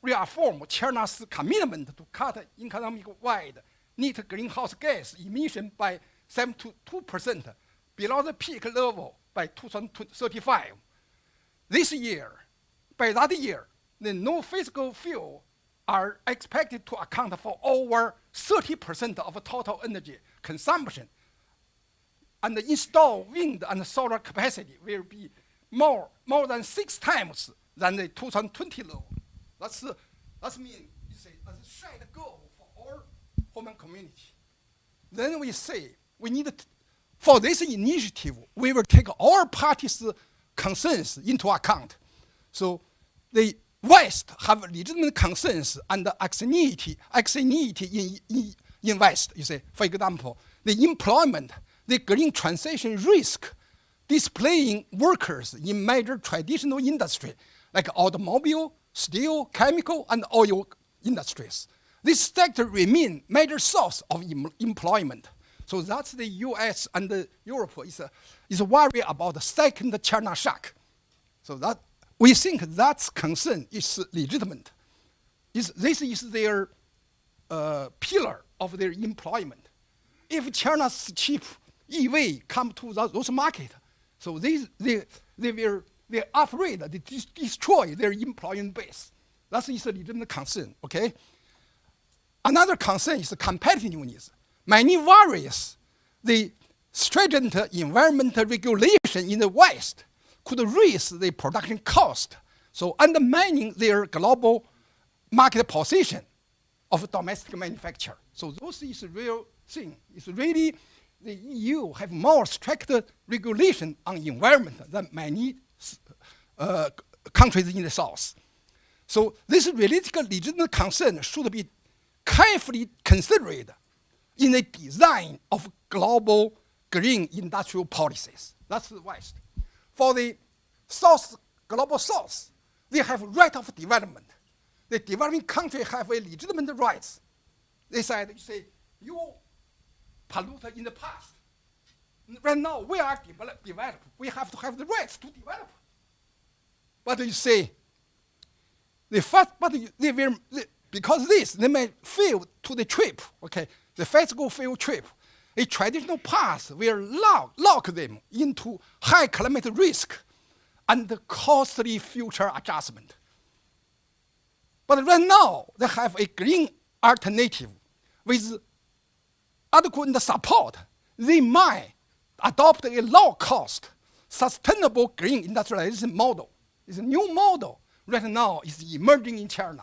[SPEAKER 6] China's commitment to cut economic-wide net greenhouse gas emission by 72% below the peak level by 2035. This year, by that year, the non-physical fuel are expected to account for over 30% of total energy consumption, and the installed wind and solar capacity will be more than 6 times than the 2020 level. That's mean it's a shared goal for all human community. Then we say we need for this initiative, we will take all parties' concerns into account. So the West have legitimate concerns and anxiety in West. You say, for example, the employment, the green transition risk, displacing workers in major traditional industry like automobile, steel, chemical, and oil industries. This sector remain major source of employment. So that's the US and Europe is worried about the second China shock. So that we think that concern is legitimate. This is their pillar of their employment. If China's cheap EV come to those markets, so they're afraid that they destroy their employment base. That is a legitimate concern, okay? Another concern is competitiveness. Many worries the stringent environmental regulation in the West could raise the production cost, so undermining their global market position of domestic manufacture. So this is a real thing. It's really the EU have more strict regulation on environment than many countries in the South. So this related legitimate concern should be carefully considered in the design of global green industrial policies. That's the West. For the South, Global South, they have right of development. The developing countries have a legitimate rights. They said, you say, you polluted in the past. Right now, we are developed. We have to have the rights to develop. But you say, because this, they may fail to the trip, okay? The physical field trip, a traditional path will lock them into high climate risk and costly future adjustment. But right now, they have a green alternative with adequate support. They might adopt a low-cost, sustainable green industrialization model. It's a new model right now is emerging in China.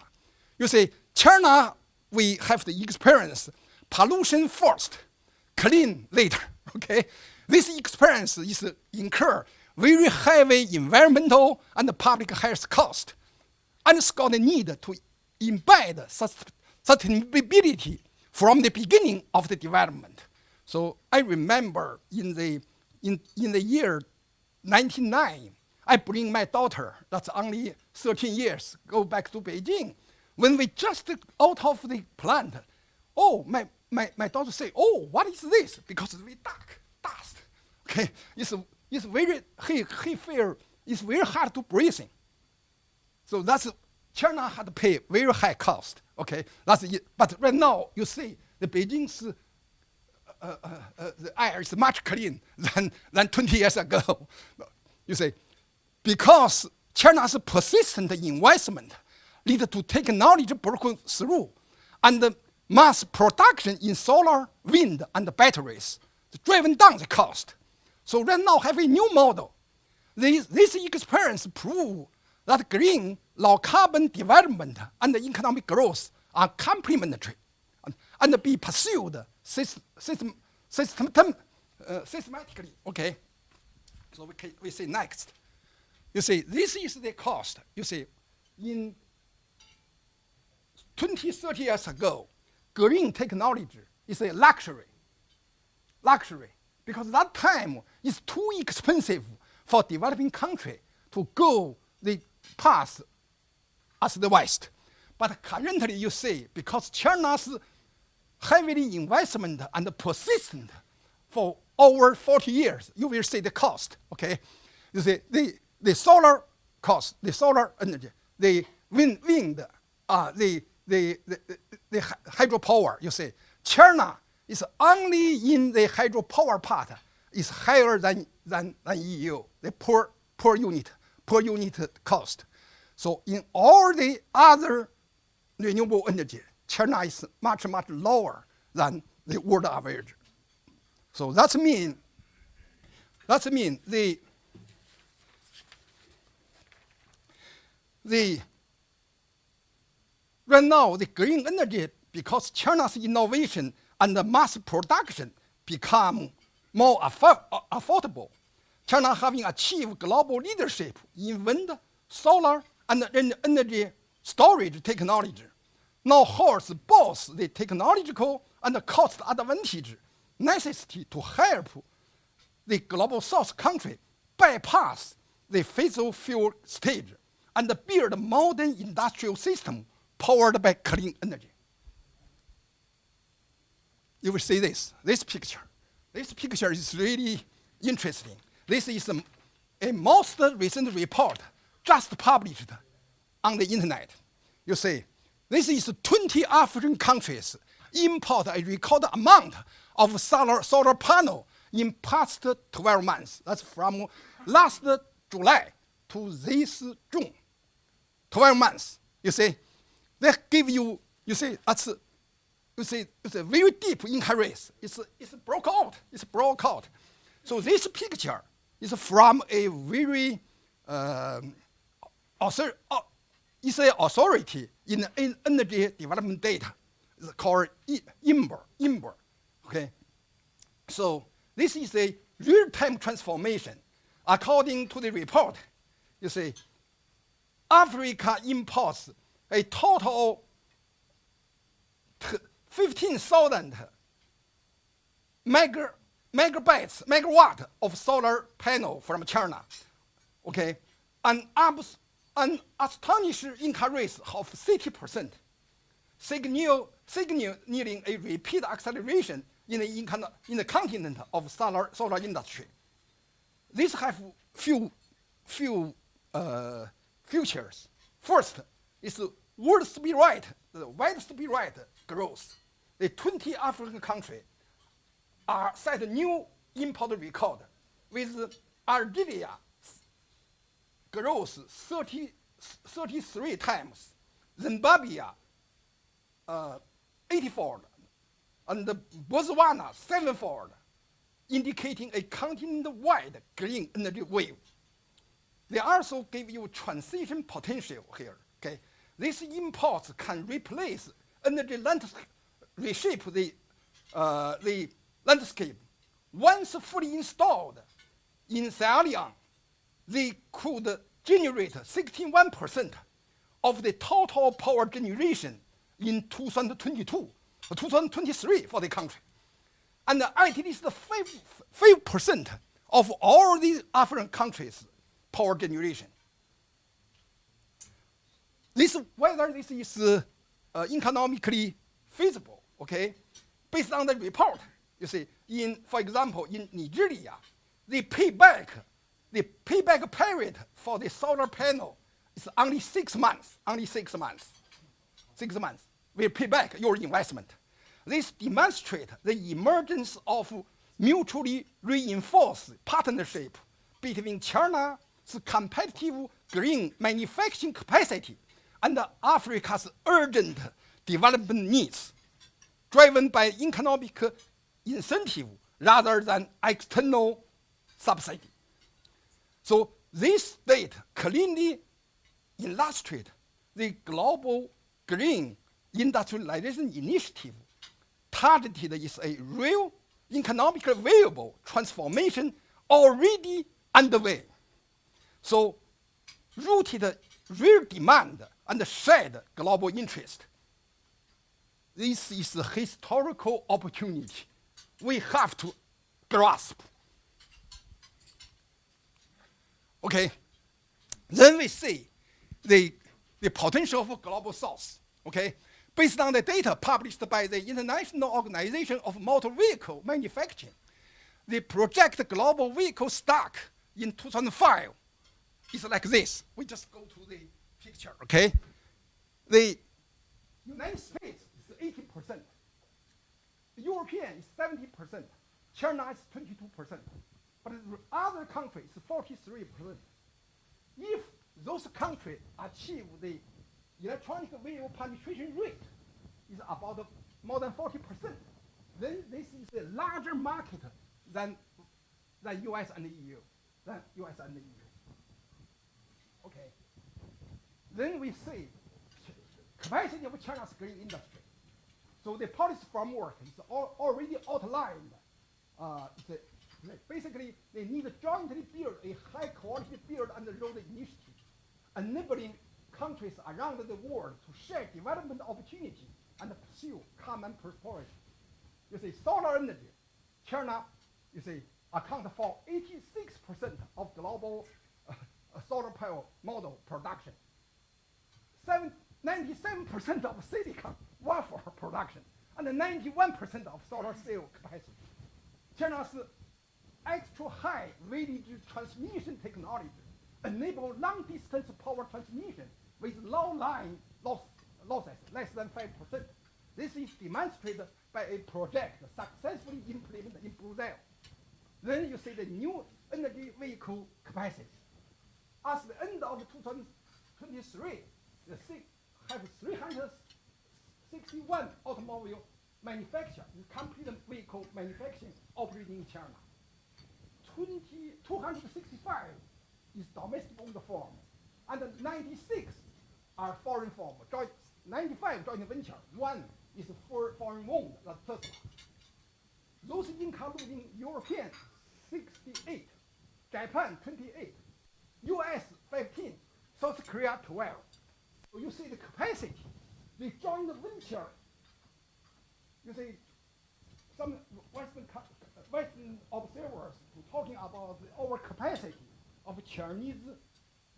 [SPEAKER 6] You see, China, we have the experience, pollution first, clean later, okay? This experience is incur very heavy environmental and public health cost, underscore the need to embed sustainability from the beginning of the development. So I remember in the year 1999, I bring my daughter, that's only 13 years, go back to Beijing. When we just out of the plant, oh, my daughter say, oh, what is this? Because it's very dark, dust. Okay, it's very, he feel it's very hard to breathe in. So that's, China had to pay very high cost. Okay, that's it. But right now, you see, the Beijing's the air is much clean than 20 years ago. You see, because China's persistent investment lead to technology breakthrough and mass production in solar, wind, and batteries, driven down the cost. So right now have a new model. This experience prove that green, low carbon development and economic growth are complementary and be pursued systematically. Okay, so we say next. You see, this is the cost. You see, in 20, 30 years ago, green technology is a luxury. Because that time is too expensive for developing country to go the path as the West. But currently you see, because China's heavily investment and persistent for over 40 years, you will see the cost, okay? You see, the solar cost, the solar energy, the wind, the hydropower, you see, China is only in the hydropower part is higher than EU, the per unit cost. So in all the other renewable energy, China is much, much lower than the world average. So that's mean right now the green energy, because China's innovation and the mass production become more affordable. China having achieved global leadership in wind, solar, and energy storage technology, now holds both the technological and the cost advantage necessity to help the global South country bypass the fossil fuel stage and build a modern industrial system powered by clean energy. You will see this picture. This picture is really interesting. This is a most recent report just published on the internet. You see, this is 20 African countries import a record amount of solar panel in past 12 months. That's from last July to this June. 12 months. You see, they give you see, that's it's a very deep increase. It's broke out. It's broke out. So this picture is from a very it's an authority in energy development data. It's called IMBER. Okay. So this is a real-time transformation. According to the report, you see, Africa imports a total 15,000 megawatt of solar panel from China, okay, an astonishing increase of 60%, signaling a rapid acceleration in the continent of solar industry. These have few futures. First is world speed rate, the wide speed rate growth. The 20 African countries are set a new import record, with Algeria growth 33 times Zimbabwe 80-fold, and Botswana 7-fold, indicating a continent-wide green energy wave. They also give you transition potential here. Okay, these imports can replace energy reshape the landscape. Once fully installed in Sierra Leone, they could generate 61% of the total power generation in 2023 for the country, and at least 5% of all these African countries' power generation. Whether this is economically feasible, okay, based on the report, you see, for example, in Nigeria, the payback period for the solar panel is only 6 months. Only 6 months. 6 months will pay back your investment. This demonstrates the emergence of mutually reinforced partnership between China's competitive green manufacturing capacity and Africa's urgent development needs, driven by economic incentive rather than external subsidy. So this data clearly illustrates the global green industrialization initiative targeted is a real economically viable transformation already underway. So rooted real demand and shared global interest. This is a historical opportunity we have to grasp. Okay, then we see the potential for global south, okay, based on the data published by the International Organization of Motor Vehicle Manufacturing. The projected global vehicle stock in 2005 is like this. We just go to the picture, okay? The United States is 80%. The European is 70%. China is 22%. But the other countries is 43%. If those countries achieve the electronic vehicle penetration rate is about more than 40%, then this is a larger market than US and EU. Okay. Then we see capacity of China's green industry. So the policy framework is already outlined. Basically, they need to jointly build a high-quality build and road initiative, enabling countries around the world to share development opportunity and pursue common prosperity. You see, solar energy, China, you see, account for 86% of global solar power model production. 97% of silicon wafer production, and 91% of solar cell capacity. China's extra high voltage transmission technology enable long-distance power transmission with low line losses, less than 5%. This is demonstrated by a project successfully implemented in Brazil. Then you see the new energy vehicle capacity. At the end of 2023, the have 361 automobile manufacturers, complete vehicle manufacturing operating in China. 265 is domestic-owned firm, and 96 are foreign firm. 95 joint venture. One is foreign-owned, that's Tesla. Those including European 68, Japan 28, US 15, South Korea 12. So you see the capacity, the joint venture. You see, some Western observers talking about the overcapacity of Chinese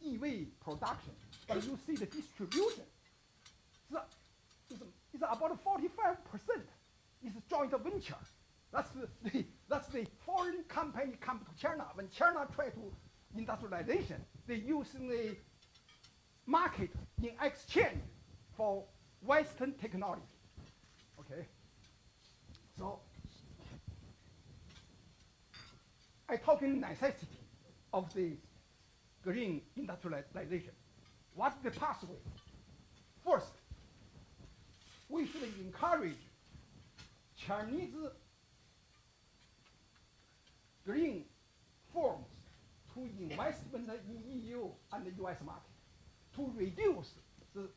[SPEAKER 6] EV production, but you see the distribution. It's about 45% is joint venture. That's the foreign company come to China. When China try to industrialization, they using the market in exchange for Western technology. Okay. So I talk in necessity of the green industrialization. What's the pathway? First, we should encourage Chinese green firms to investment in EU and the US market to reduce the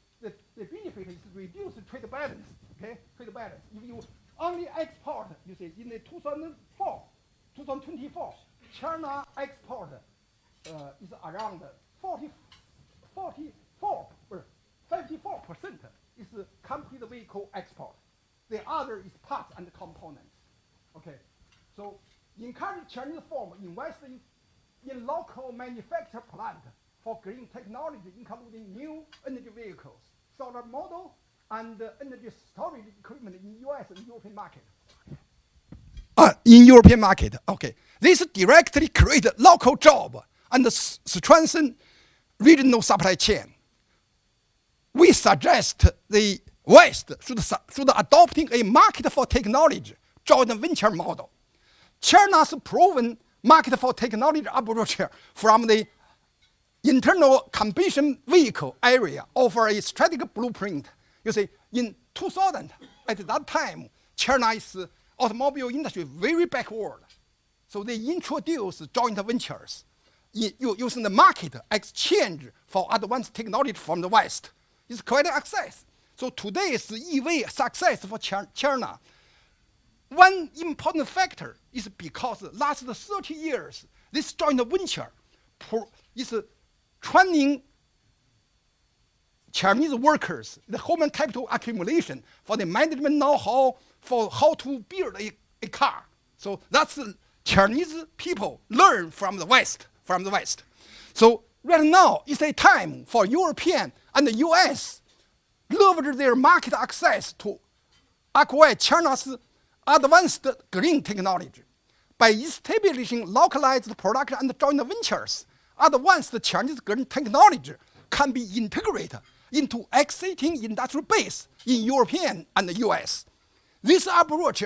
[SPEAKER 6] benefit is reduce trade balance, okay? Trade balance. If you only export, you see, in the 2024, China export is around 54% is complete vehicle export. The other is parts and components. Okay, so encourage Chinese firm invest in local manufacture plant for green technology, including new energy vehicles, solar model, and energy storage equipment in US and European market. In European market, okay. This directly create local job and strengthen regional supply chain. We suggest the West should adopting a market for technology joint venture model. China's proven market for technology approach from the internal combustion vehicle area offer a strategic blueprint. You see, in 2000, at that time, China's automobile industry very backward. So they introduced joint ventures using the market exchange for advanced technology from the West. It's quite a success. So today's EV success for China, one important factor is because last 30 years, this joint venture is training Chinese workers, the human capital accumulation for the management know-how for how to build a car. So that's Chinese people learn from the West. So right now is a time for European and the US leverage their market access to acquire China's advanced green technology. By establishing localized production and joint ventures, advanced Chinese green technology can be integrated into existing industrial base in European and the US. This approach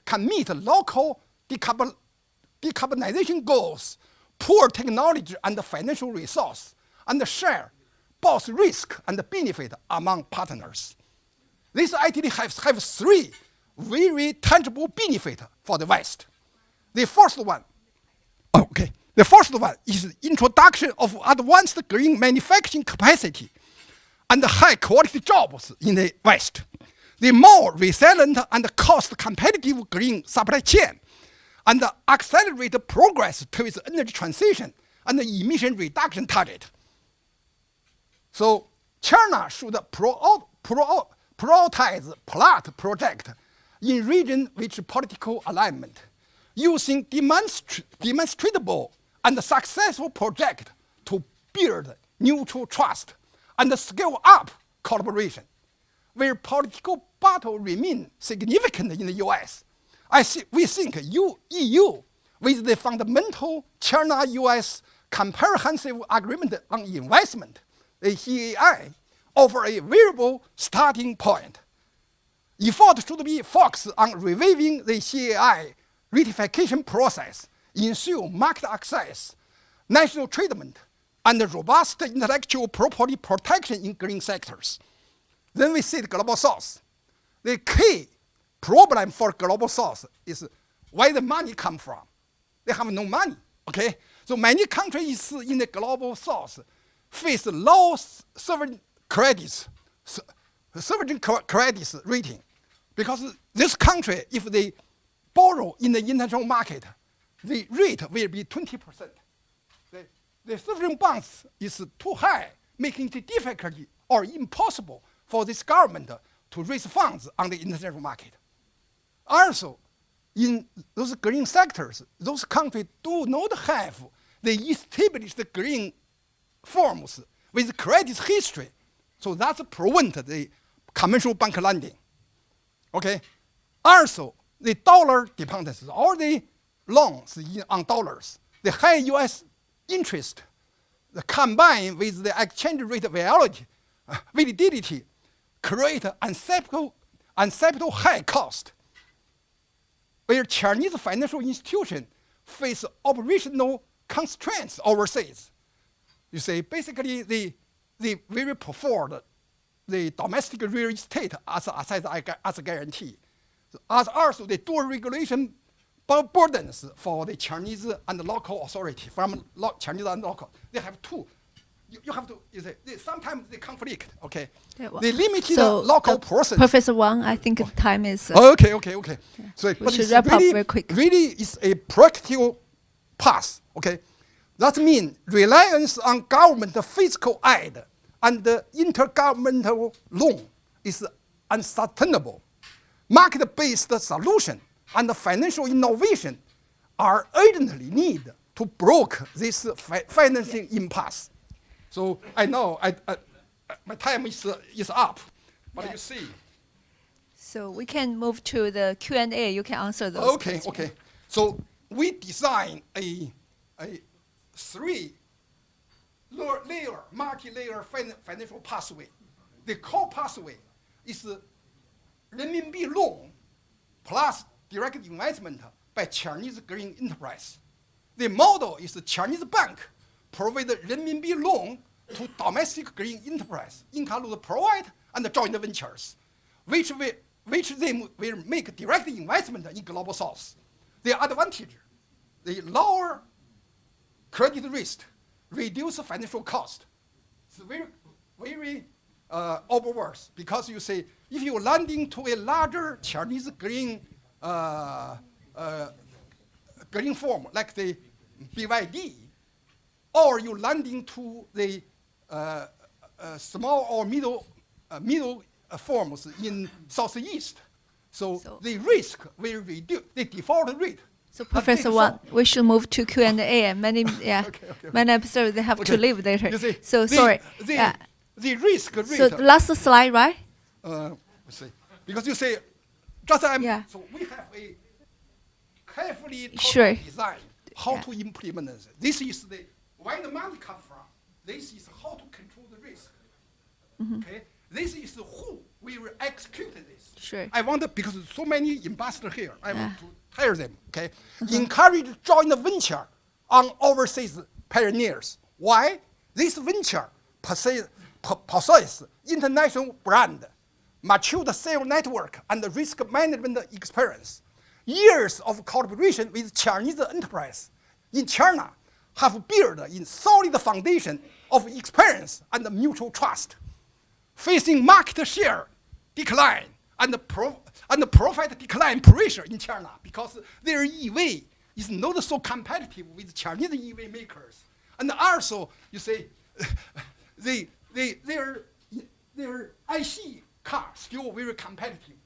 [SPEAKER 6] can meet local decarbonization goals, poor technology and financial resource, and share both risk and benefit among partners. This actually has three very tangible benefits for the West. The first one is introduction of advanced green manufacturing capacity and high quality jobs in the West. The more resilient and cost competitive green supply chain and accelerate progress towards energy transition and emission reduction target. So China should prioritize plot project in region with political alignment, using demonstrable and successful project to build mutual trust and scale up collaboration. Where political battle remain significant in the US, we think EU, with the fundamental China-US Comprehensive Agreement on Investment, the CAI, offer a viable starting point. Effort should be focused on reviving the CAI ratification process, ensure market access, national treatment, and robust intellectual property protection in green sectors. Then we see the Global South. The key problem for Global South is where the money come from. They have no money, okay? So many countries in the Global South face low sovereign credits rating, because this country, if they borrow in the international market, the rate will be 20%. The sovereign bonds is too high, making it difficult or impossible for this government to raise funds on the international market. Also, in those green sectors, those countries do not have the established green firms with credit history. So that's prevent the conventional bank lending. Okay. Also, the dollar dependence, all the loans on dollars, the high US interest, combined with the exchange rate volatility, create unacceptable high cost, where Chinese financial institutions face operational constraints overseas. You see, basically, they very preferred the domestic real estate as a guarantee. As also the dual regulation burdens for the Chinese and local authority from Chinese and local. They have two. You have to. Sometimes they conflict. Okay. They limited local persons.
[SPEAKER 3] Professor Wang, I think time is.
[SPEAKER 6] Okay.
[SPEAKER 3] Yeah.
[SPEAKER 6] So
[SPEAKER 3] We should wrap up very quick.
[SPEAKER 6] Really, it's a practical path. Okay. That means reliance on government fiscal aid and intergovernmental loan is unsustainable. Market-based solution and financial innovation are urgently needed to break this financing impasse. So I know my time is up, but you see.
[SPEAKER 3] So we can move to the Q&A. You can answer those.
[SPEAKER 6] Okay. So we design a three-layer, multi-layer financial pathway. The core pathway is renminbi loan plus direct investment by Chinese green enterprise. The model is the Chinese bank provide renminbi loan to domestic green enterprise, include provide and joint ventures, which they will make direct investment in global south. The advantage, the lower credit risk, reduce financial cost. It's very overworks because you say if you land into a larger Chinese green form like the BYD, or you land into the small or middle forms in southeast, so the risk will reduce the default rate.
[SPEAKER 3] So Professor Wang, we should move to Q&A. Many episodes they have to leave later.
[SPEAKER 6] You see,
[SPEAKER 3] So sorry.
[SPEAKER 6] The risk rate.
[SPEAKER 3] So last slide, right?
[SPEAKER 6] Let's see. Because you say, just so we have a carefully design how to implement this. This is where the money comes from. This is how to control the risk. Okay. This is who we will execute this.
[SPEAKER 3] Sure.
[SPEAKER 6] I want to, because so many ambassadors here, I want to tell them. Okay. Encourage joint venture on overseas pioneers. Why? This venture possess international brand, matured sales network, and risk management experience. Years of cooperation with Chinese enterprise in China have built a solid foundation of experience and mutual trust. Facing market share decline and profit decline pressure in China because their EV is not so competitive with Chinese EV makers. And also, you say, their IC car still very competitive,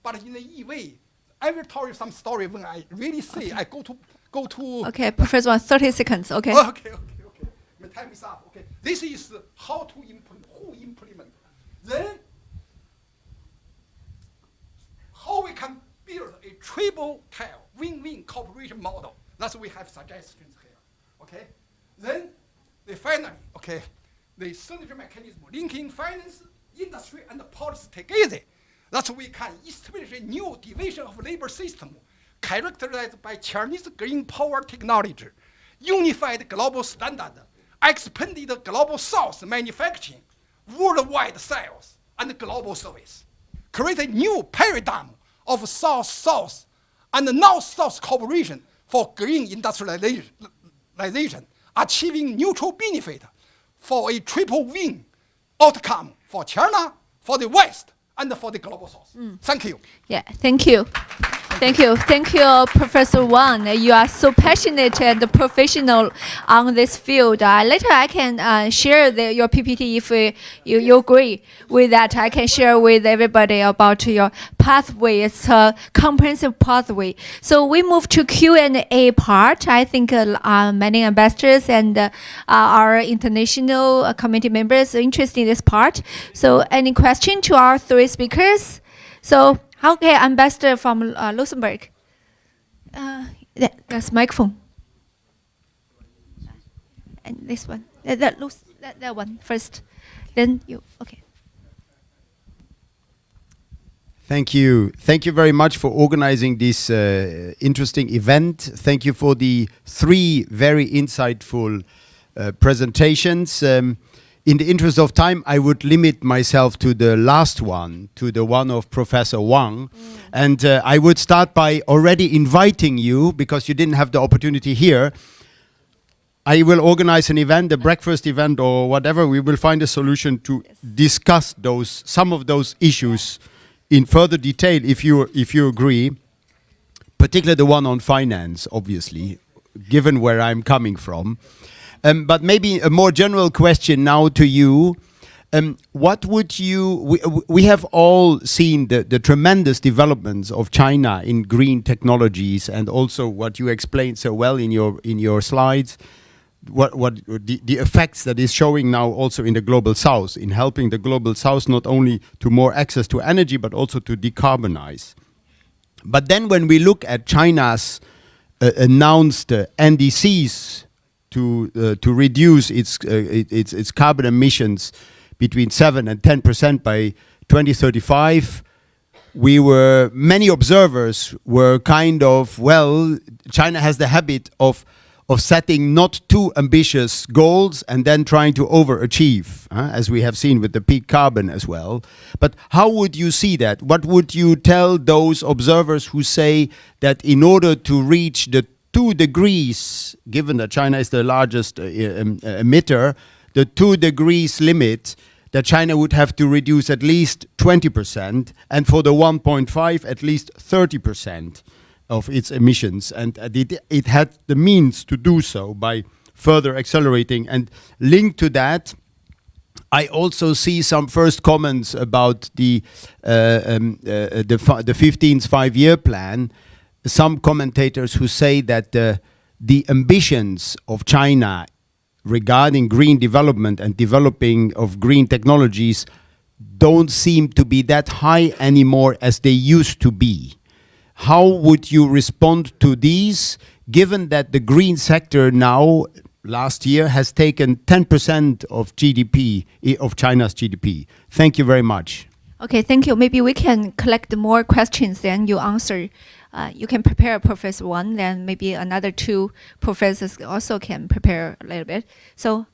[SPEAKER 6] but in the EV, I will tell you some story when I really say I go to.
[SPEAKER 3] Okay, Professor Wang, 30 seconds. Okay.
[SPEAKER 6] Okay. My time is up. Okay. This is how to implement. Who implement? Then how we can build a triple tail win-win cooperation model. That's what we have suggestions here. Okay. Then finally, okay, the synergy mechanism linking finance, industry, and policy together. That's we can establish a new division of labor system characterized by Chinese green power technology, unified global standard, expanded global south manufacturing, worldwide sales, and global service. Create a new paradigm of south-south and north-south cooperation for green industrialization, achieving mutual benefit for a triple win outcome for China, for the West, and for the global south. Thank you.
[SPEAKER 3] Yeah, thank you. Thank you, Professor Wang. You are so passionate and professional on this field. Later, I can share your PPT if you agree with that. I can share with everybody about your pathway. It's a comprehensive pathway. So we move to Q&A part. I think many ambassadors and our international committee members are interested in this part. So any question to our three speakers? So. Okay, Ambassador from Luxembourg. There's microphone. And this one. That one first. Then you. Okay.
[SPEAKER 7] Thank you. Thank you very much for organizing this interesting event. Thank you for the three very insightful presentations. in the interest of time, I would limit myself to the last one, to the one of Professor Wang. And I would start by already inviting you, because you didn't have the opportunity here. I will organize an event, a breakfast event or whatever. We will find a solution to discuss some of those issues in further detail, if you agree. Particularly the one on finance, obviously, given where I'm coming from. But maybe a more general question now to you. What would you, we have all seen the tremendous developments of China in green technologies, and also what you explained so well in your slides, what the effects that is showing now also in the global south, in helping the global south not only to more access to energy, but also to decarbonize. But then when we look at China's announced NDCs to reduce its carbon emissions between 7 and 10% by 2035, many observers were kind of, well, China has the habit of setting not too ambitious goals and then trying to overachieve, as we have seen with the peak carbon as well. But how would you see that? What would you tell those observers who say that in order to reach the 2 degrees, given that China is the largest emitter, the 2 degrees limit, that China would have to reduce at least 20%, and for the 1.5, at least 30% of its emissions, and it had the means to do so by further accelerating. And linked to that, I also see some first comments about the 15th five-year plan. Some commentators who say that the ambitions of China regarding green development and developing of green technologies don't seem to be that high anymore as they used to be. How would you respond to these, given that the green sector now, last year, has taken 10% of GDP, of China's GDP? Thank you very much.
[SPEAKER 3] Okay, thank you. Maybe we can collect more questions, then you answer. You can prepare Professor Wang, then maybe another 2 professors also can prepare a little bit. So,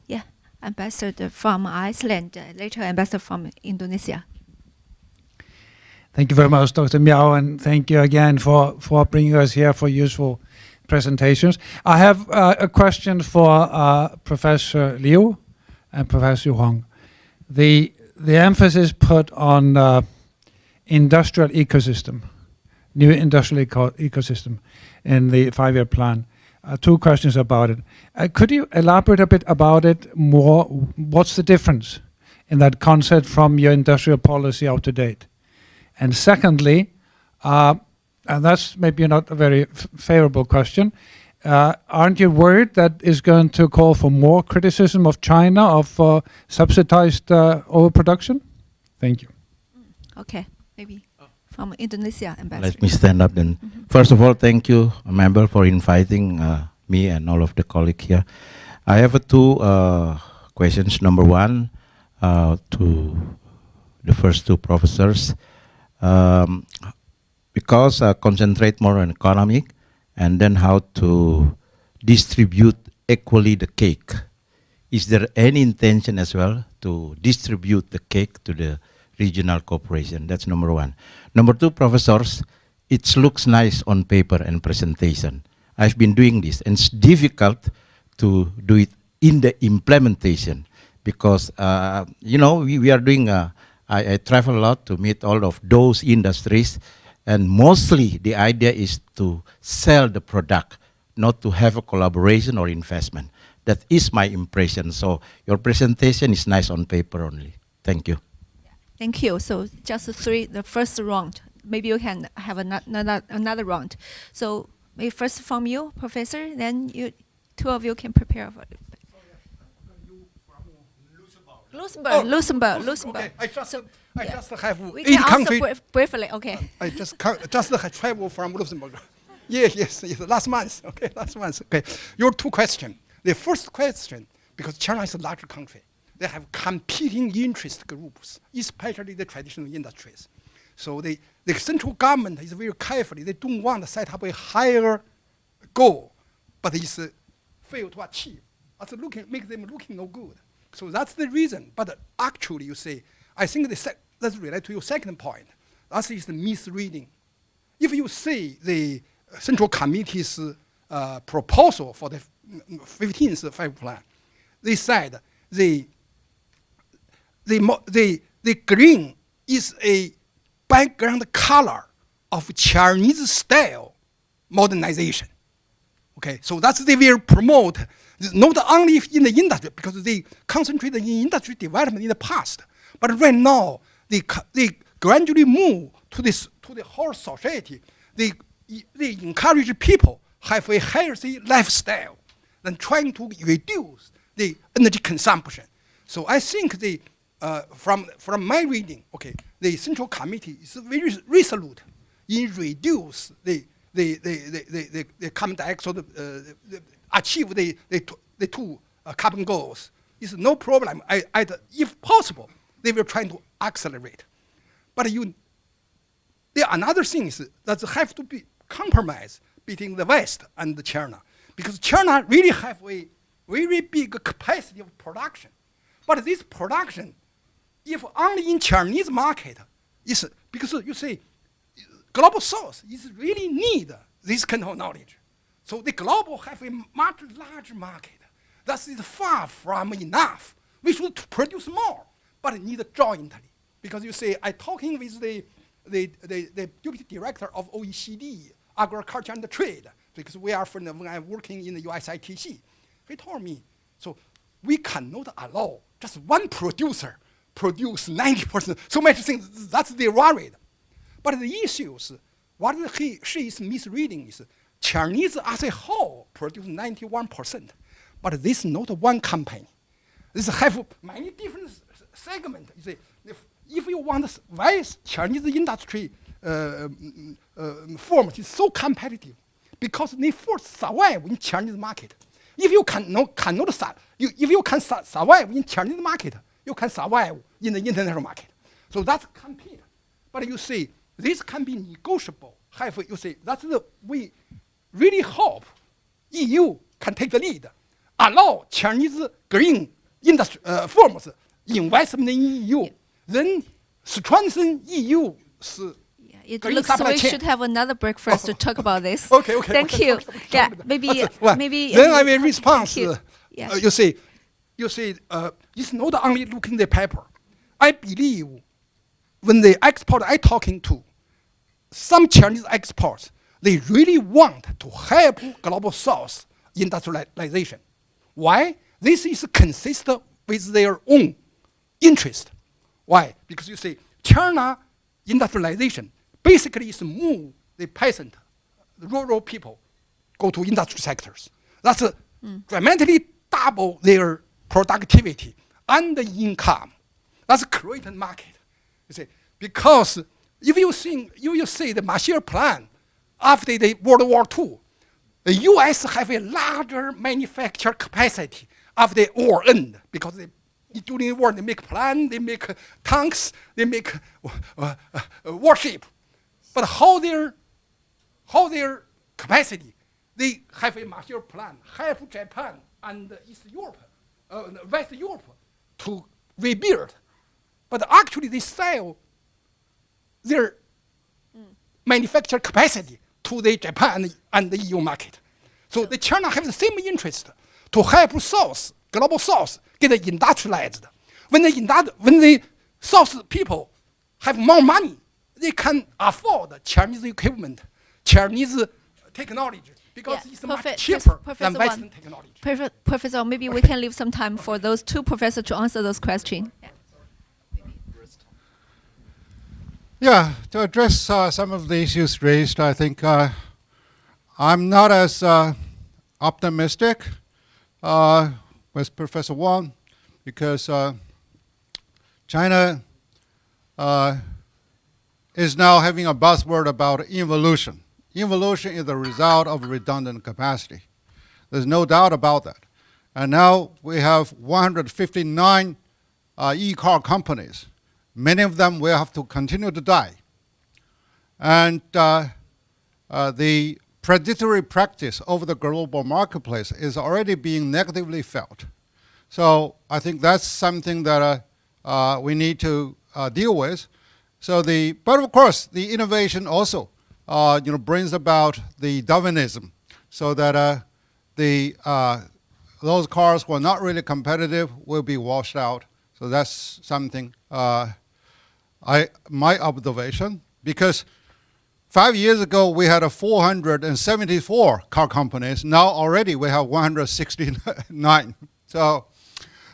[SPEAKER 3] yeah, Ambassador from Iceland, later Ambassador from Indonesia.
[SPEAKER 8] Thank you very much, Dr. Miao, and thank you again for bringing us here for useful presentations. I have a question for Professor Liu and Professor Huang. The emphasis put on industrial ecosystem, new industrial ecosystem in the 5-year plan. 2 questions about it. Could you elaborate a bit about it more? What's the difference in that concept from your industrial policy up to date? And secondly, and that's maybe not a very favorable question, aren't you worried that is going to call for more criticism of China of subsidized overproduction? Thank you.
[SPEAKER 3] Okay, maybe from Indonesia, Ambassador.
[SPEAKER 9] Let me stand up then. First of all, thank you, Mabel, for inviting me and all of the colleagues here. I have 2 questions. Number 1, to the first 2 professors. Because concentrate more on economic, and then how to distribute equally the cake. Is there any intention as well to distribute the cake to the regional cooperation? That's number 1. Number 2, professors, it looks nice on paper and presentation. I've been doing this, and it's difficult to do it in the implementation because, you know, we are doing I travel a lot to meet all of those industries, and mostly the idea is to sell the product, not to have a collaboration or investment. That is my impression. So your presentation is nice on paper only. Thank you.
[SPEAKER 3] Thank you. So just 3, the first round. Maybe you can have another round. So maybe first from you, Professor, then you 2 of you can prepare for it. Luxembourg.
[SPEAKER 6] Okay. I just have
[SPEAKER 3] We
[SPEAKER 6] 8
[SPEAKER 3] can
[SPEAKER 6] countries.
[SPEAKER 3] answer briefly, okay.
[SPEAKER 6] I just have traveled from Luxembourg. Yes, last month. Okay, last month. Okay, your 2 questions. The first question, because China is a larger country, they have competing interest groups, especially the traditional industries. So the central government is very careful. They don't want to set up a higher goal, but it's fail to achieve. Make them looking no good. So that's the reason. But actually, you say, I think that's related to your second point. That is the misreading. If you see the Central Committee's proposal for the 15th five plan, they said the green is a background color of Chinese style modernization. Okay, so that's they will promote not only in the industry because they concentrated in industry development in the past, but right now they gradually move to the whole society. They encourage people have a healthy lifestyle than trying to reduce the energy consumption. So I think from my reading, okay, the Central Committee is very resolute in reduce the carbon dioxide, achieve the two carbon goals. It's no problem. If possible, they will try to accelerate. But another thing is that have to be compromise between the West and China, because China really have a very big capacity of production. But this production, if only in Chinese market, is because you say global South is really need this kind of knowledge. So the global have a much larger market. That is far from enough. We should produce more, but need jointly. Because you say, I talking with the deputy director of OECD, Agriculture and Trade, because we are when I'm working in the USITC. He told me, so we cannot allow just one producer produce 90%, so much things, that's the worried. But the issues, what she is misreading is Chinese as a whole produce 91%, but this is not one company. This have many different segments. You say, if you want why Chinese industry form is so competitive, because they first survive in Chinese market. If you if you can survive in Chinese market, you can survive in the international market. So that's compete. But you see, this can be negotiable. You say that's we really hope EU can take the lead, allow Chinese green industry firms investment in EU, then strengthen EU's.
[SPEAKER 3] It looks so we should have another breakfast to talk about this.
[SPEAKER 6] Okay.
[SPEAKER 3] Thank you. Yeah, maybe.
[SPEAKER 6] Then I will respond.
[SPEAKER 3] Yeah.
[SPEAKER 6] You say, it's not only looking the paper. I believe when the export I talking to, some Chinese exports, they really want to help global South industrialization. Why? This is consistent with their own interest. Why? Because you say China industrialization basically is move the peasant, the rural people, go to industry sectors. That's dramatically double their productivity and the income. That's create a market. You see, because if you think you see the Marshall Plan after the World War II, the U.S. have a larger manufacture capacity after the war end because during the war they make plan, they make tanks, they make warship. But how their capacity, they have a Marshall Plan, help Japan and East Europe, West Europe to rebuild. But actually they sell their manufacture capacity to the Japan and the EU market. So the China have the same interest to help South, global South, get industrialized. When the South people have more money, they can afford Chinese equipment, Chinese technology, because it's much cheaper than Western technology.
[SPEAKER 3] Professor, maybe we can leave some time for those two professors to answer those questions.
[SPEAKER 4] Yeah, to address some of the issues raised, I think I'm not as optimistic with Professor Wang, because China is now having a buzzword about involution. Involution is the result of redundant capacity. There's no doubt about that. And now we have 159 e-car companies. Many of them will have to continue to die. And the predatory practice over the global marketplace is already being negatively felt. So I think that's something that we need to deal with. But of course, the innovation also, brings about the Darwinism, so that those cars who are not really competitive will be washed out. So that's something my observation, because 5 years ago we had 474 car companies. Now already we have 169. So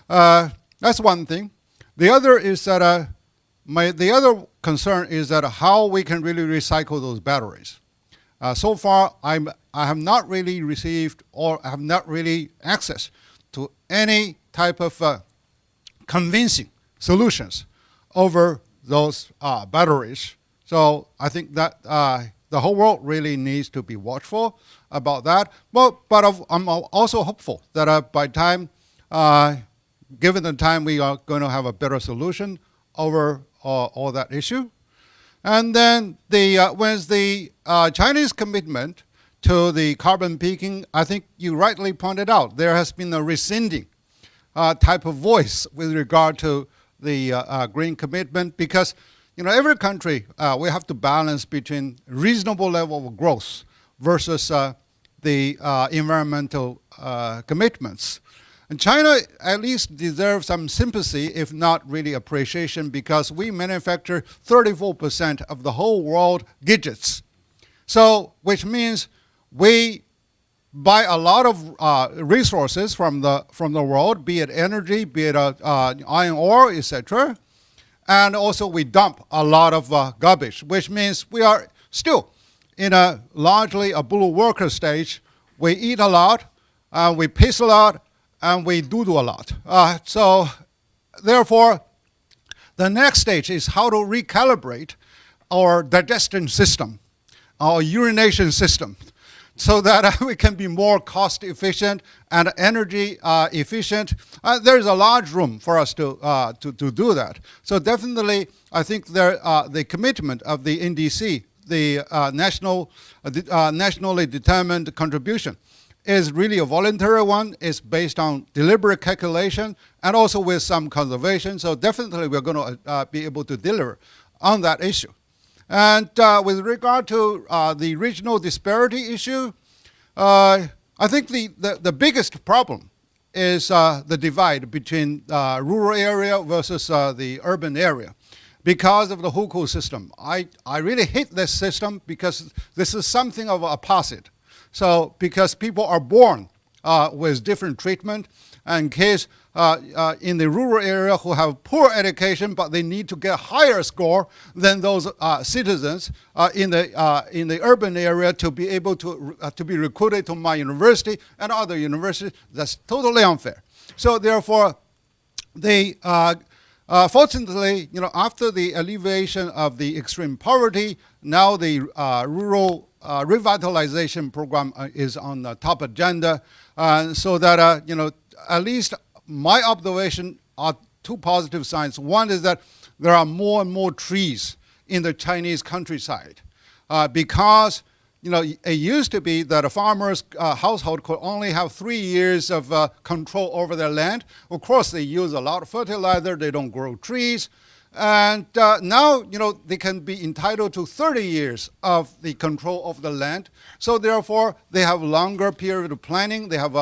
[SPEAKER 4] that's one thing. The other is that the other concern is that how we can really recycle those batteries. So far, I have not really received or have not really access to any type of convincing solutions over those batteries. So I think that the whole world really needs to be watchful about that. But I'm also hopeful that by time, given the time, we are going to have a better solution over all that issue. And then with the Chinese commitment to the carbon peaking, I think you rightly pointed out, there has been a rescinding type of voice with regard to the green commitment, because every country, we have to balance between reasonable level of growth versus the environmental commitments. And China at least deserves some sympathy, if not really appreciation, because we manufacture 34% of the whole world gadgets. So, which means we buy a lot of resources from the world, be it energy, be it iron ore, etc. And also we dump a lot of garbage, which means we are still in a largely a blue worker stage. We eat a lot, we piss a lot, and we do a lot. So therefore, the next stage is how to recalibrate our digestion system, our urination system, so that we can be more cost efficient and energy efficient. There's a large room for us to do that. So definitely, I think the commitment of the NDC, the nationally determined contribution, is really a voluntary one. It's based on deliberate calculation and also with some conservation. So definitely we're going to be able to deliver on that issue. And with regard to the regional disparity issue, I think the biggest problem is the divide between rural area versus the urban area because of the hukou system. I really hate this system because this is something of a opposite. So because people are born with different treatment, and kids in the rural area who have poor education, but they need to get a higher score than those citizens in the urban area to be able to be recruited to my university and other universities. That's totally unfair. So therefore, fortunately, after the alleviation of the extreme poverty, now the rural revitalization program is on the top agenda, so that at least my observation are two positive signs. One is that there are more and more trees in the Chinese countryside, because it used to be that a farmer's household could only have 3 years of control over their land. Of course, they use a lot of fertilizer. They don't grow trees. And now, they can be entitled to 30 years of the control of the land. So therefore, they have longer period of planning. They have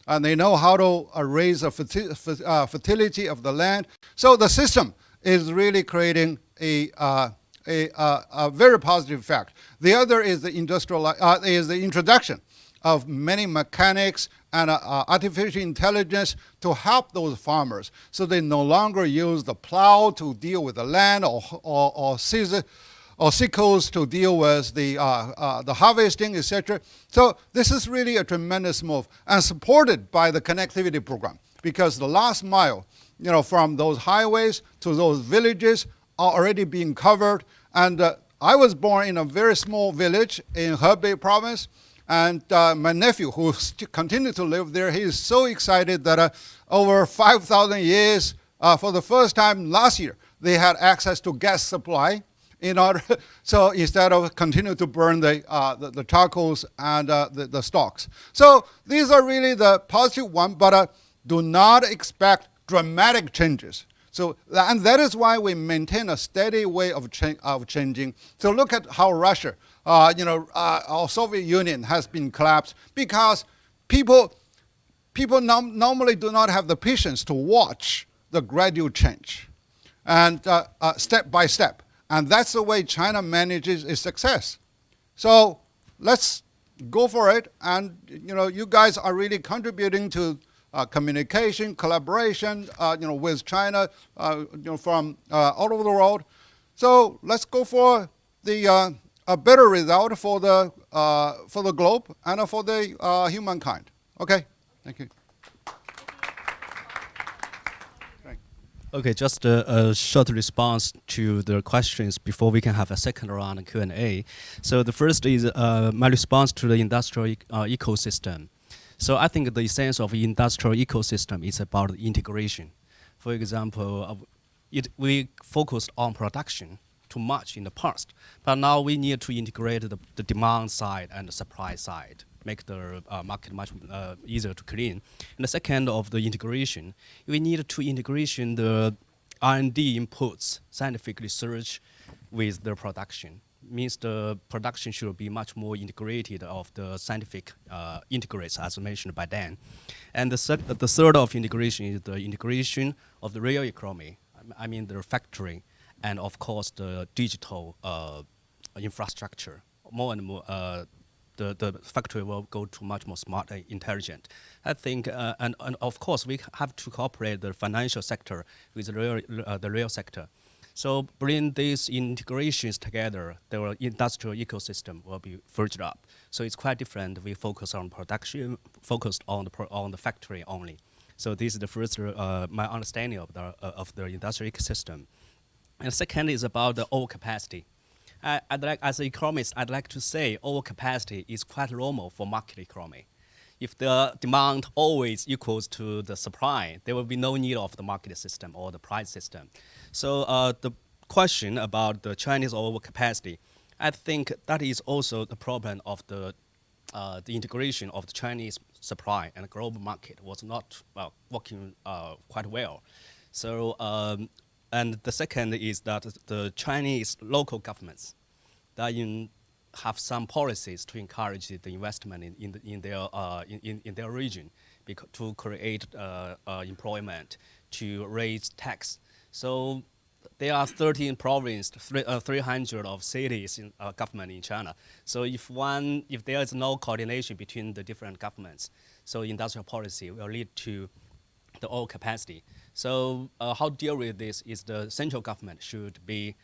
[SPEAKER 4] and they know how to raise the fertility of the land. So the system is really creating a very positive effect. The other is the introduction of many mechanics and artificial intelligence to help those farmers, so they no longer use the plow to deal with the land or scissors or sickles to deal with the harvesting, etc. So this is really a tremendous move and supported by the connectivity program, because the last mile, from those highways to those villages are already being covered. And I was born in a very small village in Hebei province. And my nephew, who continues to live there, he is so excited that over 5,000 years, for the first time last year, they had access to gas supply. So instead of continue to burn the charcoals and the stalks. So these are really the positive one. But do not expect dramatic changes. So, and that is why we maintain a steady way of changing. So look at how Russia, our Soviet Union has been collapsed because people normally do not have the patience to watch the gradual change and step by step. And that's the way China manages its success. So let's go for it. And you guys are really contributing to communication, collaboration, with China, from all over the world. So let's go for the a better result for the globe and for the humankind. Okay, thank you.
[SPEAKER 5] Okay, just a short response to the questions before we can have a second round of Q&A. So the first is my response to the industrial ecosystem. So I think the essence of industrial ecosystem is about integration. For example, we focused on production too much in the past, but now we need to integrate the demand side and the supply side, make the market much easier to clean. And the second of the integration, we need to integration the R&D inputs, scientific research with the production. Means the production should be much more integrated of the scientific integrates, as mentioned by Dan. And the third of integration is the integration of the real economy. I mean the factory, and of course the digital infrastructure. More and more, the factory will go to much more smart and intelligent. I think, and of course we have to cooperate the financial sector with the real sector. So bring these integrations together, the industrial ecosystem will be forged up. So it's quite different. We focus on production, focused on the factory only. So this is the first my understanding of the industrial ecosystem. And second is about the overcapacity. As an economist, I'd like to say overcapacity is quite normal for market economy. If the demand always equals to the supply, there will be no need of the market system or the price system. So the question about the Chinese overcapacity, I think that is also the problem of the integration of the Chinese supply and the global market was not working quite well. So, and the second is that the Chinese local governments, they have some policies to encourage the investment in their region, to create employment, to raise tax. So there are 13 provinces, 300 of cities in government in China. So if there is no coordination between the different governments, so industrial policy will lead to the overcapacity. So how to deal with this is the central government should be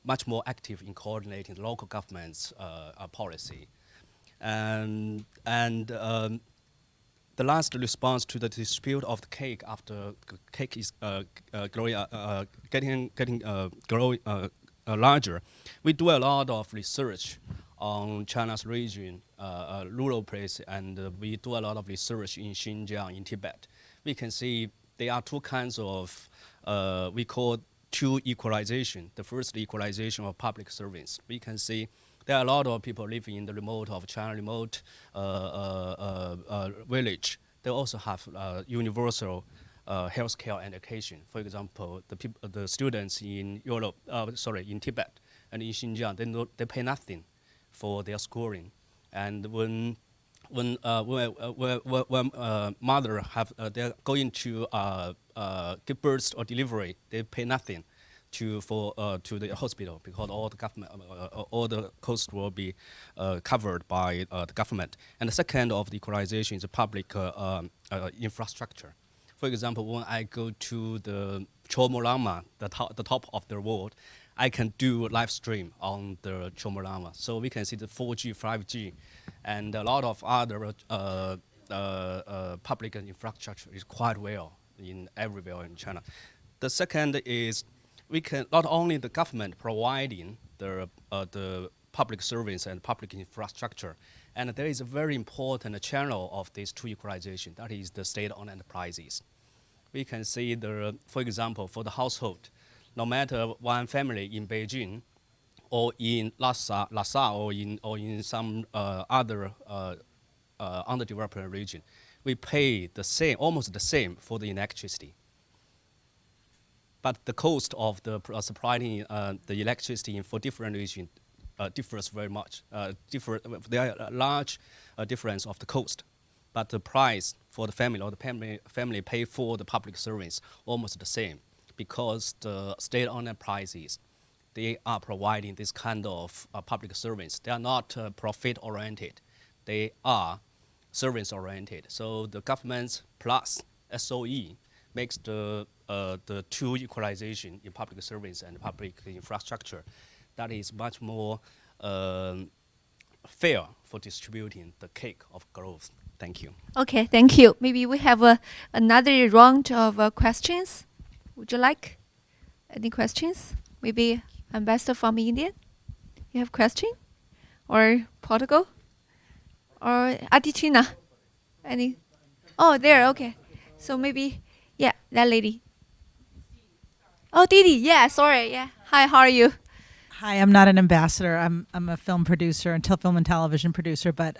[SPEAKER 5] much more active in coordinating the local government's policy. And the last response to the dispute of the cake after cake is getting larger, we do a lot of research on China's region, rural place, and we do a lot of research in Xinjiang, in Tibet. We can see there are two kinds of, we call two equalization. The first equalization of public service. We can see there are a lot of people living in the remote of China, remote village. They also have universal healthcare and education. For example, the students in in Tibet and in Xinjiang, they pay nothing for their schooling. And when mother they're going to give birth or delivery, they pay nothing to the hospital because all the government all the costs will be covered by the government. And the second of the equalization is the public infrastructure. For example, when I go to the Chomolungma, the top of the world, I can do live stream on the Chomolungma. So we can see the 4G, 5G, and a lot of other public infrastructure is quite well everywhere in China. The second is we can not only the government providing the public service and public infrastructure, and there is a very important channel of these two equalization, that is the state-owned enterprises. We can see for example, for the household, no matter one family in Beijing or in Lhasa or in some other underdeveloped region, we pay the same, almost the same for the electricity. But the cost of the supplying the electricity for different regions differs very much. There are a large difference of the cost, but the price for the family or the family pay for the public service almost the same, because the state-owned prices, they are providing this kind of public service. They are not profit-oriented. They are service-oriented. So the government plus SOE makes the two equalization in public service and public infrastructure. That is much more fair for distributing the cake of growth. Thank you.
[SPEAKER 3] Okay, thank you. Maybe we have another round of questions. Would you like any questions? Maybe Ambassador from India, you have question? Or Portugal? Or Argentina? Any? Oh, there, okay. So maybe, yeah, that lady. Oh, Didi, yeah, sorry, yeah. Hi, how are you?
[SPEAKER 10] Hi, I'm not an ambassador. I'm a film producer and film and television producer, but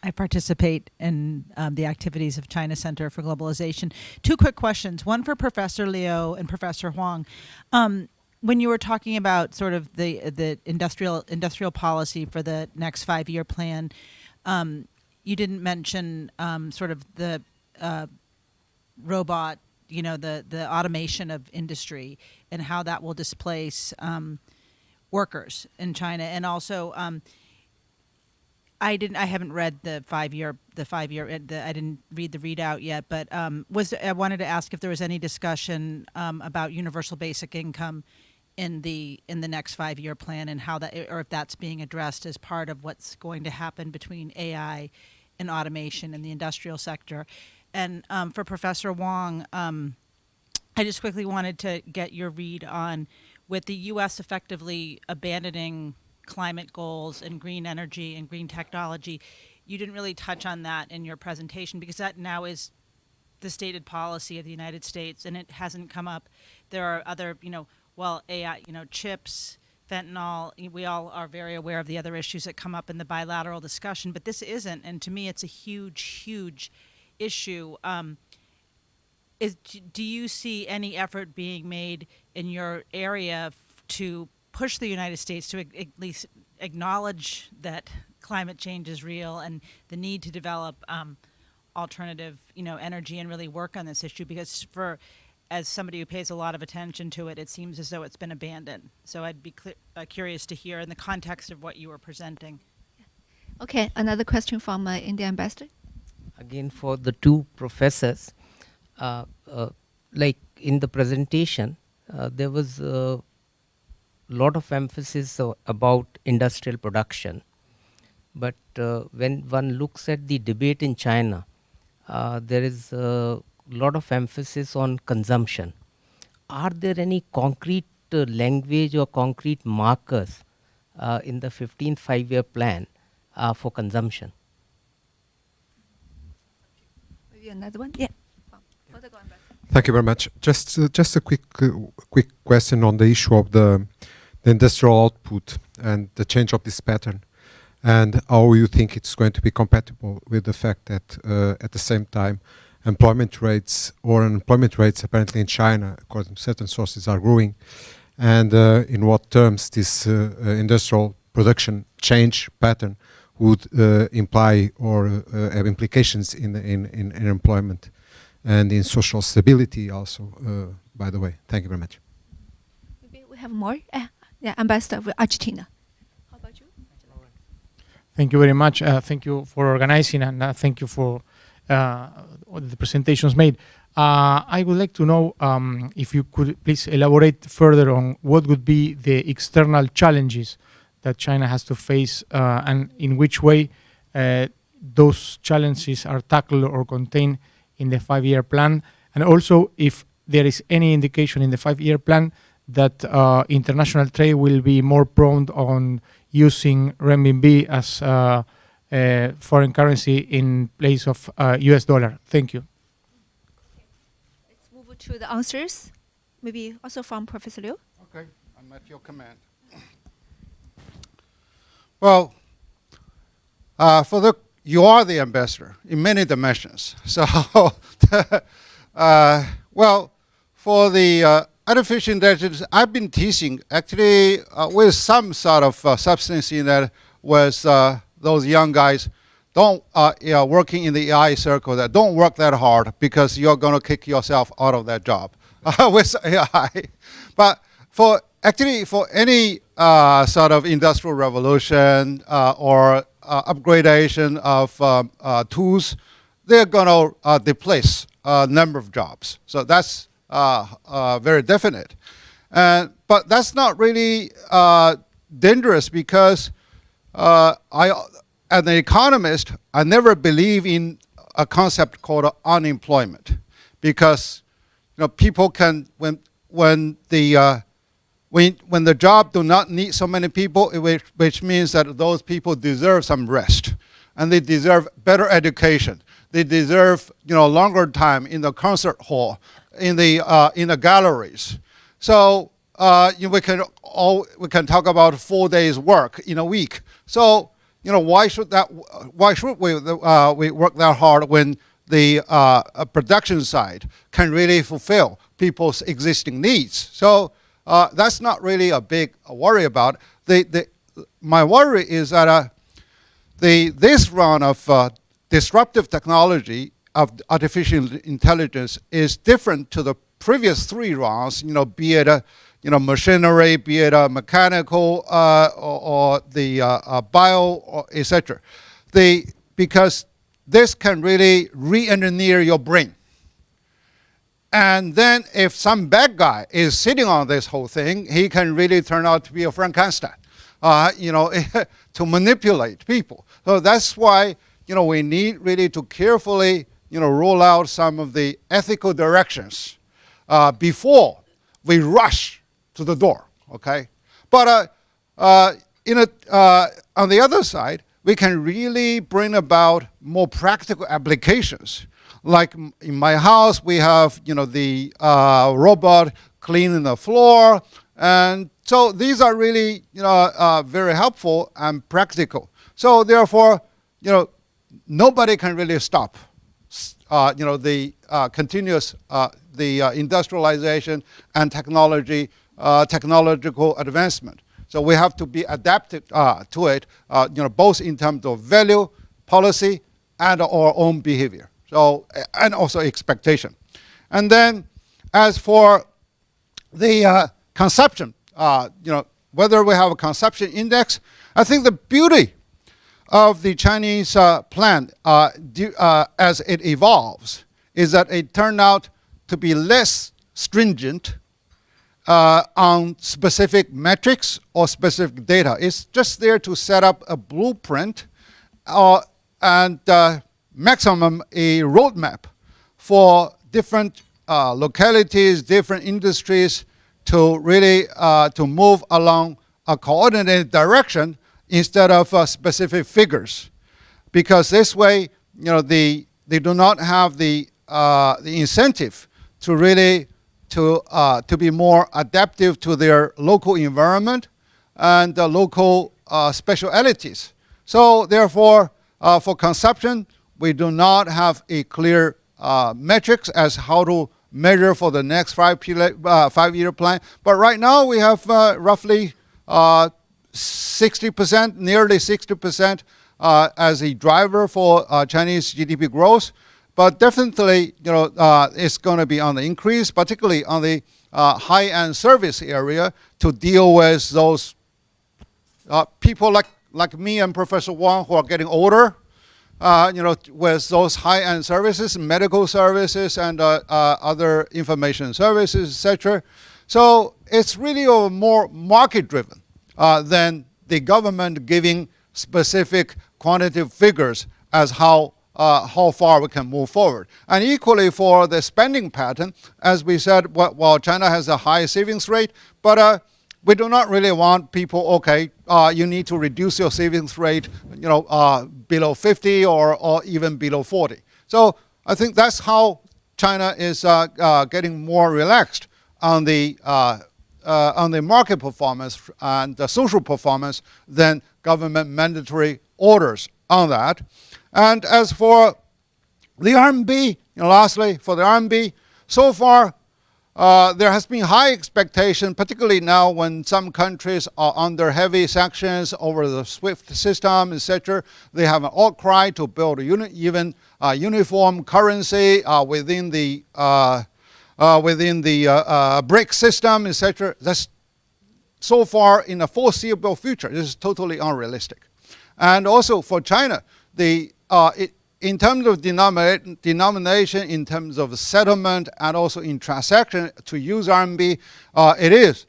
[SPEAKER 10] I participate in the activities of China Center for Globalization. Two quick questions, one for Professor Liu and Professor Huang. When you were talking about sort of the industrial policy for the next 5-year plan, you didn't mention sort of the robot, the automation of industry and how that will displace workers in China. And also, I haven't read the 5-year. I didn't read the readout yet, but I wanted to ask if there was any discussion about universal basic income in the next 5-year plan, and how that, or if that's being addressed as part of what's going to happen between AI and automation in the industrial sector. And for Professor Wang, I just quickly wanted to get your read on, with the U.S. effectively abandoning climate goals and green energy and green technology, you didn't really touch on that in your presentation, because that now is the stated policy of the United States, and it hasn't come up. There are other, AI, chips, fentanyl, we all are very aware of the other issues that come up in the bilateral discussion, but this isn't, and to me it's a huge, huge issue. Do you see any effort being made in your area to push the United States to at least acknowledge that climate change is real and the need to develop alternative, energy and really work on this issue? Because as somebody who pays a lot of attention to it, it seems as though it's been abandoned. So I'd be curious to hear in the context of what you were presenting.
[SPEAKER 3] Okay, another question from India Ambassador.
[SPEAKER 11] Again, for the two professors, like in the presentation, there was a lot of emphasis about industrial production. But when one looks at the debate in China, there is a lot of emphasis on consumption. Are there any concrete language or concrete markers in the 15th 5-year plan for consumption?
[SPEAKER 3] Maybe another one? Yeah.
[SPEAKER 12] Thank you very much. Just a quick question on the issue of the industrial output and the change of this pattern, and how you think it's going to be compatible with the fact that at the same time unemployment rates apparently in China, according to certain sources, are growing, and in what terms this industrial production change pattern would imply or have implications in employment and in social stability also, by the way. Thank you very much.
[SPEAKER 3] Maybe we have more. Yeah, Ambassador of Argentina. How about you?
[SPEAKER 13] Thank you very much. Thank you for organizing, and thank you for all the presentations made. I would like to know if you could please elaborate further on what would be the external challenges that China has to face, and in which way those challenges are tackled or contained in the 5-year plan, and also if there is any indication in the 5-year plan that international trade will be more prone on using renminbi as foreign currency in place of US dollar. Thank you.
[SPEAKER 3] Let's move to the answers. Maybe also from Professor Liu.
[SPEAKER 4] Okay, I'm at your command. Well, for the you are the ambassador in many dimensions. So, well, for the artificial intelligence, I've been teasing actually with some sort of substance in that was those young guys working in the AI circle that don't work that hard because you're going to kick yourself out of that job with AI. But for any sort of industrial revolution or upgradation of tools, they're going to displace a number of jobs. So that's very definite. But that's not really dangerous because as an economist, I never believe in a concept called unemployment, because people can when the job do not need so many people, which means that those people deserve some rest, and they deserve better education. They deserve longer time in the concert hall, in the galleries. So we can talk about 4 days work in a week. So why should we work that hard when the production side can really fulfill people's existing needs? So that's not really a big worry about. My worry is that this round of disruptive technology of artificial intelligence is different to the previous 3 rounds. Be it machinery, be it mechanical or the bio, etc. Because this can really re-engineer your brain. And then if some bad guy is sitting on this whole thing, he can really turn out to be a Frankenstein, to manipulate people. So that's why we need really to carefully roll out some of the ethical directions before we rush to the door. Okay, but on the other side, we can really bring about more practical applications. Like in my house, we have the robot cleaning the floor, and so these are really very helpful and practical. So therefore, nobody can really stop the continuous the industrialization and technological advancement. So we have to be adapted to it, both in terms of value, policy, and our own behavior. So, and also expectation. And then as for the consumption, whether we have a consumption index, I think the beauty of the Chinese plan as it evolves is that it turned out to be less stringent on specific metrics or specific data. It's just there to set up a blueprint and maximum a roadmap for different localities, different industries to really to move along a coordinated direction instead of specific figures, because this way, they do not have the incentive to really to be more adaptive to their local environment and local specialities. So therefore, for consumption, we do not have a clear metrics as how to measure for the next 5-year plan. But right now we have roughly 60%, nearly 60% as a driver for Chinese GDP growth. But definitely, it's going to be on the increase, particularly on the high-end service area, to deal with those people like me and Professor Wang who are getting older, with those high-end services, medical services, and other information services, etc. So it's really more market-driven than the government giving specific quantitative figures as how far we can move forward. And equally for the spending pattern, as we said, while China has a high savings rate, but we do not really want people, you need to reduce your savings rate, below 50 or even below 40. So I think that's how China is getting more relaxed on the market performance and the social performance than government mandatory orders on that. And as for the RMB, lastly, for the RMB, so far there has been high expectation, particularly now when some countries are under heavy sanctions over the SWIFT system, etc. They have an outcry to build a uniform currency within the BRIC system, etc. That's so far in the foreseeable future. This is totally unrealistic. And also for China, in terms of denomination, in terms of settlement, and also in transaction to use RMB, it is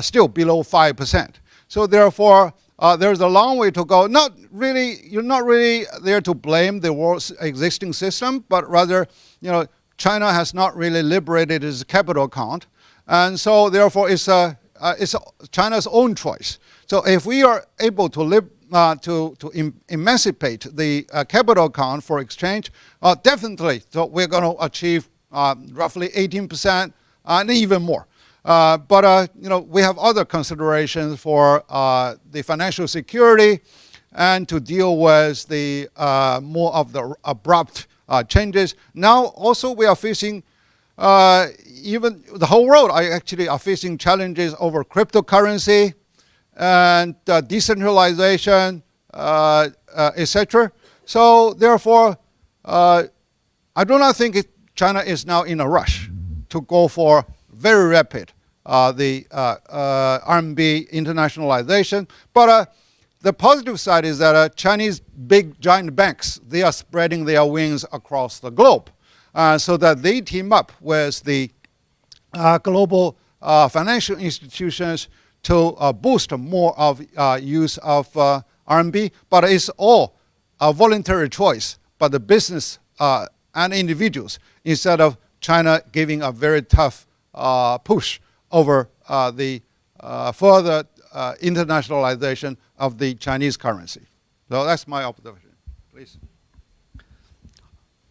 [SPEAKER 4] still below 5%. So therefore, there's a long way to go. You're not really there to blame the world's existing system, but rather, China has not really liberated its capital account, and so therefore it's China's own choice. So if we are able to emancipate the capital account for exchange, definitely, so we're going to achieve roughly 18% and even more. But we have other considerations for the financial security and to deal with the more of the abrupt changes. Now also we are facing even the whole world actually are facing challenges over cryptocurrency and decentralization, etc. So therefore, I do not think China is now in a rush to go for very rapid the RMB internationalization. But the positive side is that Chinese big giant banks, they are spreading their wings across the globe, so that they team up with the global financial institutions to boost more of use of RMB, but it's all a voluntary choice by the business and individuals, instead of China giving a very tough push over the further internationalization of the Chinese currency. So that's my observation. Please.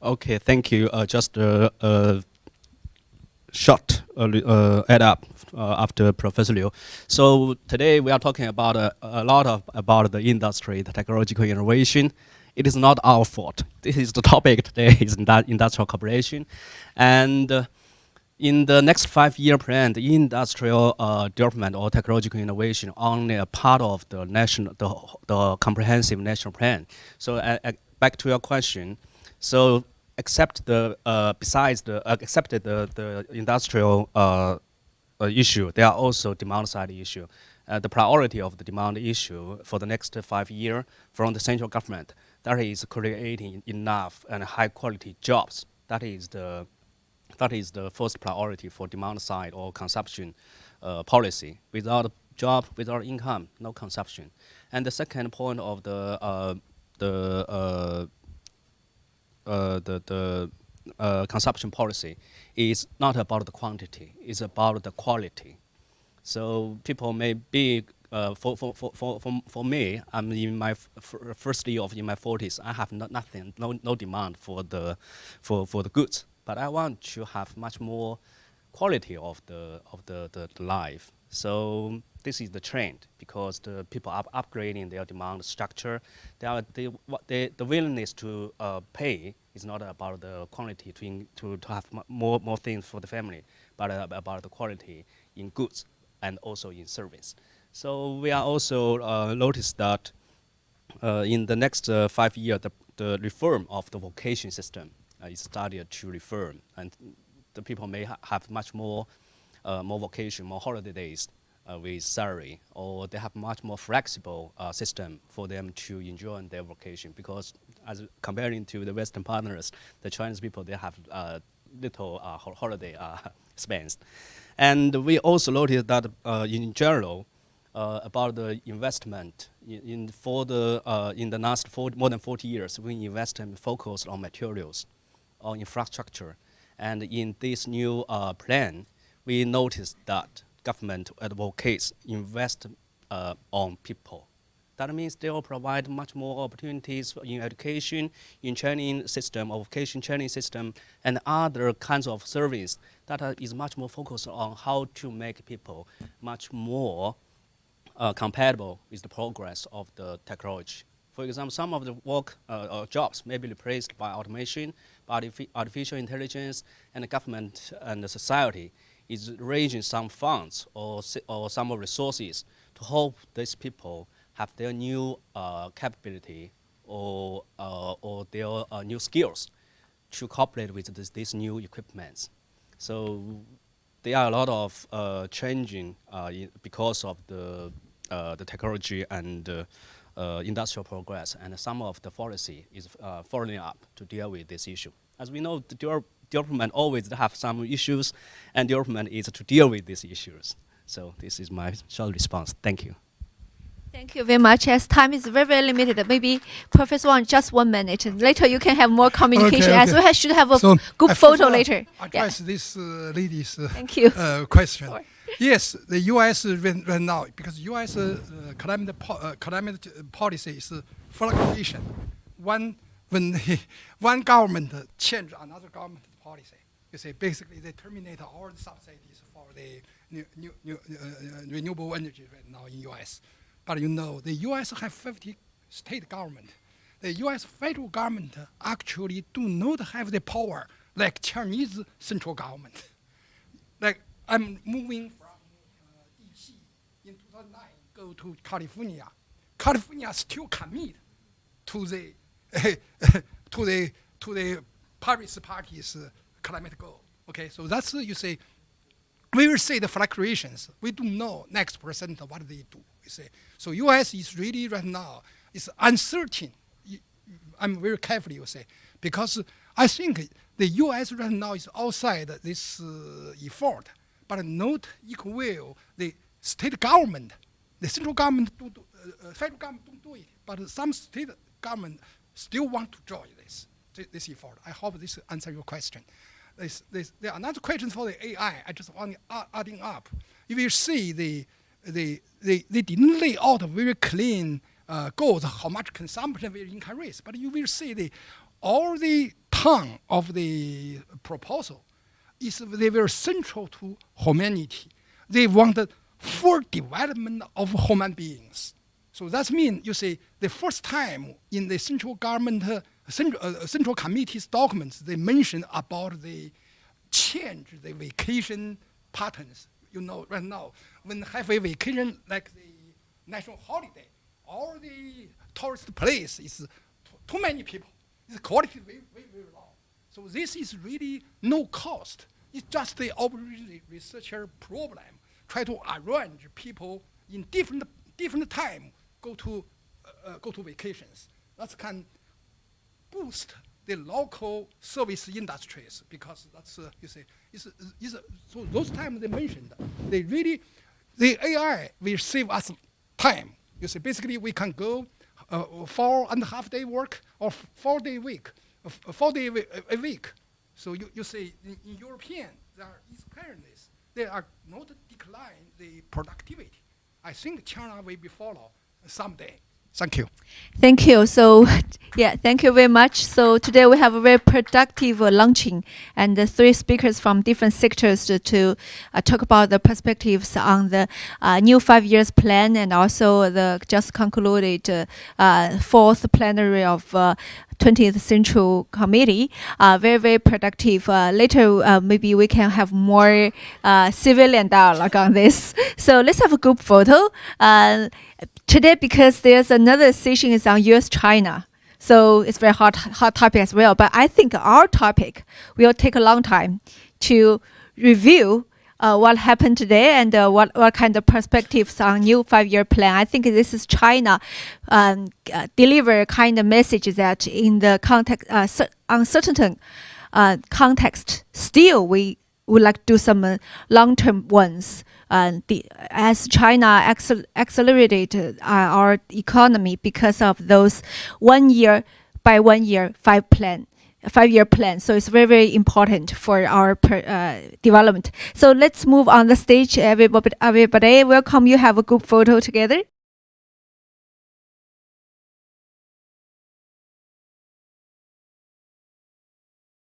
[SPEAKER 5] Okay, thank you. Just a short add up after Professor Liu. So today we are talking about a lot about the industry, the technological innovation. It is not our fault. This is the topic today, is industrial cooperation. And in the next 5-year plan, the industrial development or technological innovation only a part of the the comprehensive national plan. So back to your question. So except the industrial issue, there are also demand side issue. The priority of the demand issue for the next 5 years from the central government, that is creating enough and high quality jobs. That is the first priority for demand side or consumption policy. Without job, without income, no consumption. And the second point of the consumption policy is not about the quantity, it's about the quality. So people may be, for me, I'm in my first year in my 40s, I have no demand for the goods, but I want to have much more quality of the life. So this is the trend, because the people are upgrading their demand structure. The willingness to pay is not about the quantity to have more things for the family, but about the quality in goods and also in service. So we are also noticed that in the next 5 years, the reform of the vocation system is started to reform, and the people may have much more vocation, more holiday days with salary, or they have much more flexible system for them to enjoy their vocation. Because as comparing to the Western partners, the Chinese people, they have little holiday spends. And we also noticed that in general, about the investment in the last more than 40 years, we invest and focus on materials, on infrastructure. And in this new plan, we noticed that government advocates invest on people. That means they will provide much more opportunities in education, in training system, vocation training system, and other kinds of service that is much more focused on how to make people much more compatible with the progress of the technology. For example, some of the work or jobs may be replaced by automation, by artificial intelligence, and the government and the society is raising some funds or some resources to help these people have their new capability or their new skills to cooperate with these new equipments. So there are a lot of changing because of the technology and industrial progress, and some of the policy is following up to deal with this issue. As we know, the development always have some issues, and development is to deal with these issues. So this is my short response. Thank you.
[SPEAKER 3] Thank you very much. As time is very, very limited, maybe Professor Wang, just 1 minute. Later you can have more communication, as we should have a good photo later.
[SPEAKER 6] Address this lady's
[SPEAKER 3] Thank you.
[SPEAKER 6] Question.
[SPEAKER 3] Sure.
[SPEAKER 6] Yes, the U.S. right now, because U.S. Climate policy is fluctuation. When one government change another government policy, you say basically they terminate all the subsidies for the renewable energy right now in U.S. But you know, the U.S. have 50 state government. The U.S. federal government actually do not have the power like Chinese central government. Like I'm moving from D.C. in 2009, go to California. California still commit to the to the Paris Party's climate goal. Okay, so that's you say. We will say the fluctuations. We don't know next percent what they do. You say. So U.S. is really right now is uncertain. I'm very careful, you say, because I think the U.S. right now is outside this effort, but not equal the state government. The central government, federal government don't do it, but some state government still want to join this effort. I hope this answers your question. There are another question for the AI. I just want adding up. You will see they didn't lay out very clean goals, how much consumption will increase, but you will see all the tone of the proposal is they were central to humanity. They wanted full development of human beings. So that means you see the first time in the central government central committee's documents they mention about the change the vacation patterns. You know, right now when have a vacation like the national holiday, all the tourist place is too many people. The quality very, very, very low. So this is really no cost. It's just the researcher problem. Try to arrange people in different time go to vacations. That can boost the local service industries because that's you say so those times they mentioned they really the AI will save us time. You see, basically we can go 4.5 day work or 4 day week, 4 day a week. So you say in European there is currentness. They are not decline the productivity. I think China will be follow someday. Thank you.
[SPEAKER 3] Thank you. So, yeah, thank you very much. So today we have a very productive launching, and the 3 speakers from different sectors to talk about the perspectives on the new 5 years plan and also the just concluded 4th plenary of 20th Central Committee. Very, very productive. Later, maybe we can have more civilian dialogue on this. So let's have a group photo. Today, because there's another session is on U.S.-China, so it's very hot topic as well. But I think our topic will take a long time to review what happened today and what kind of perspectives on new 5-year plan. I think this is China deliver kind of message that in the context uncertain context, still we would like to do some long-term ones. As China accelerated our economy because of those 1 year by 1 year 5-year plan. So it's very, very important for our development. So let's move on the stage. Everybody, welcome. You have a group photo together.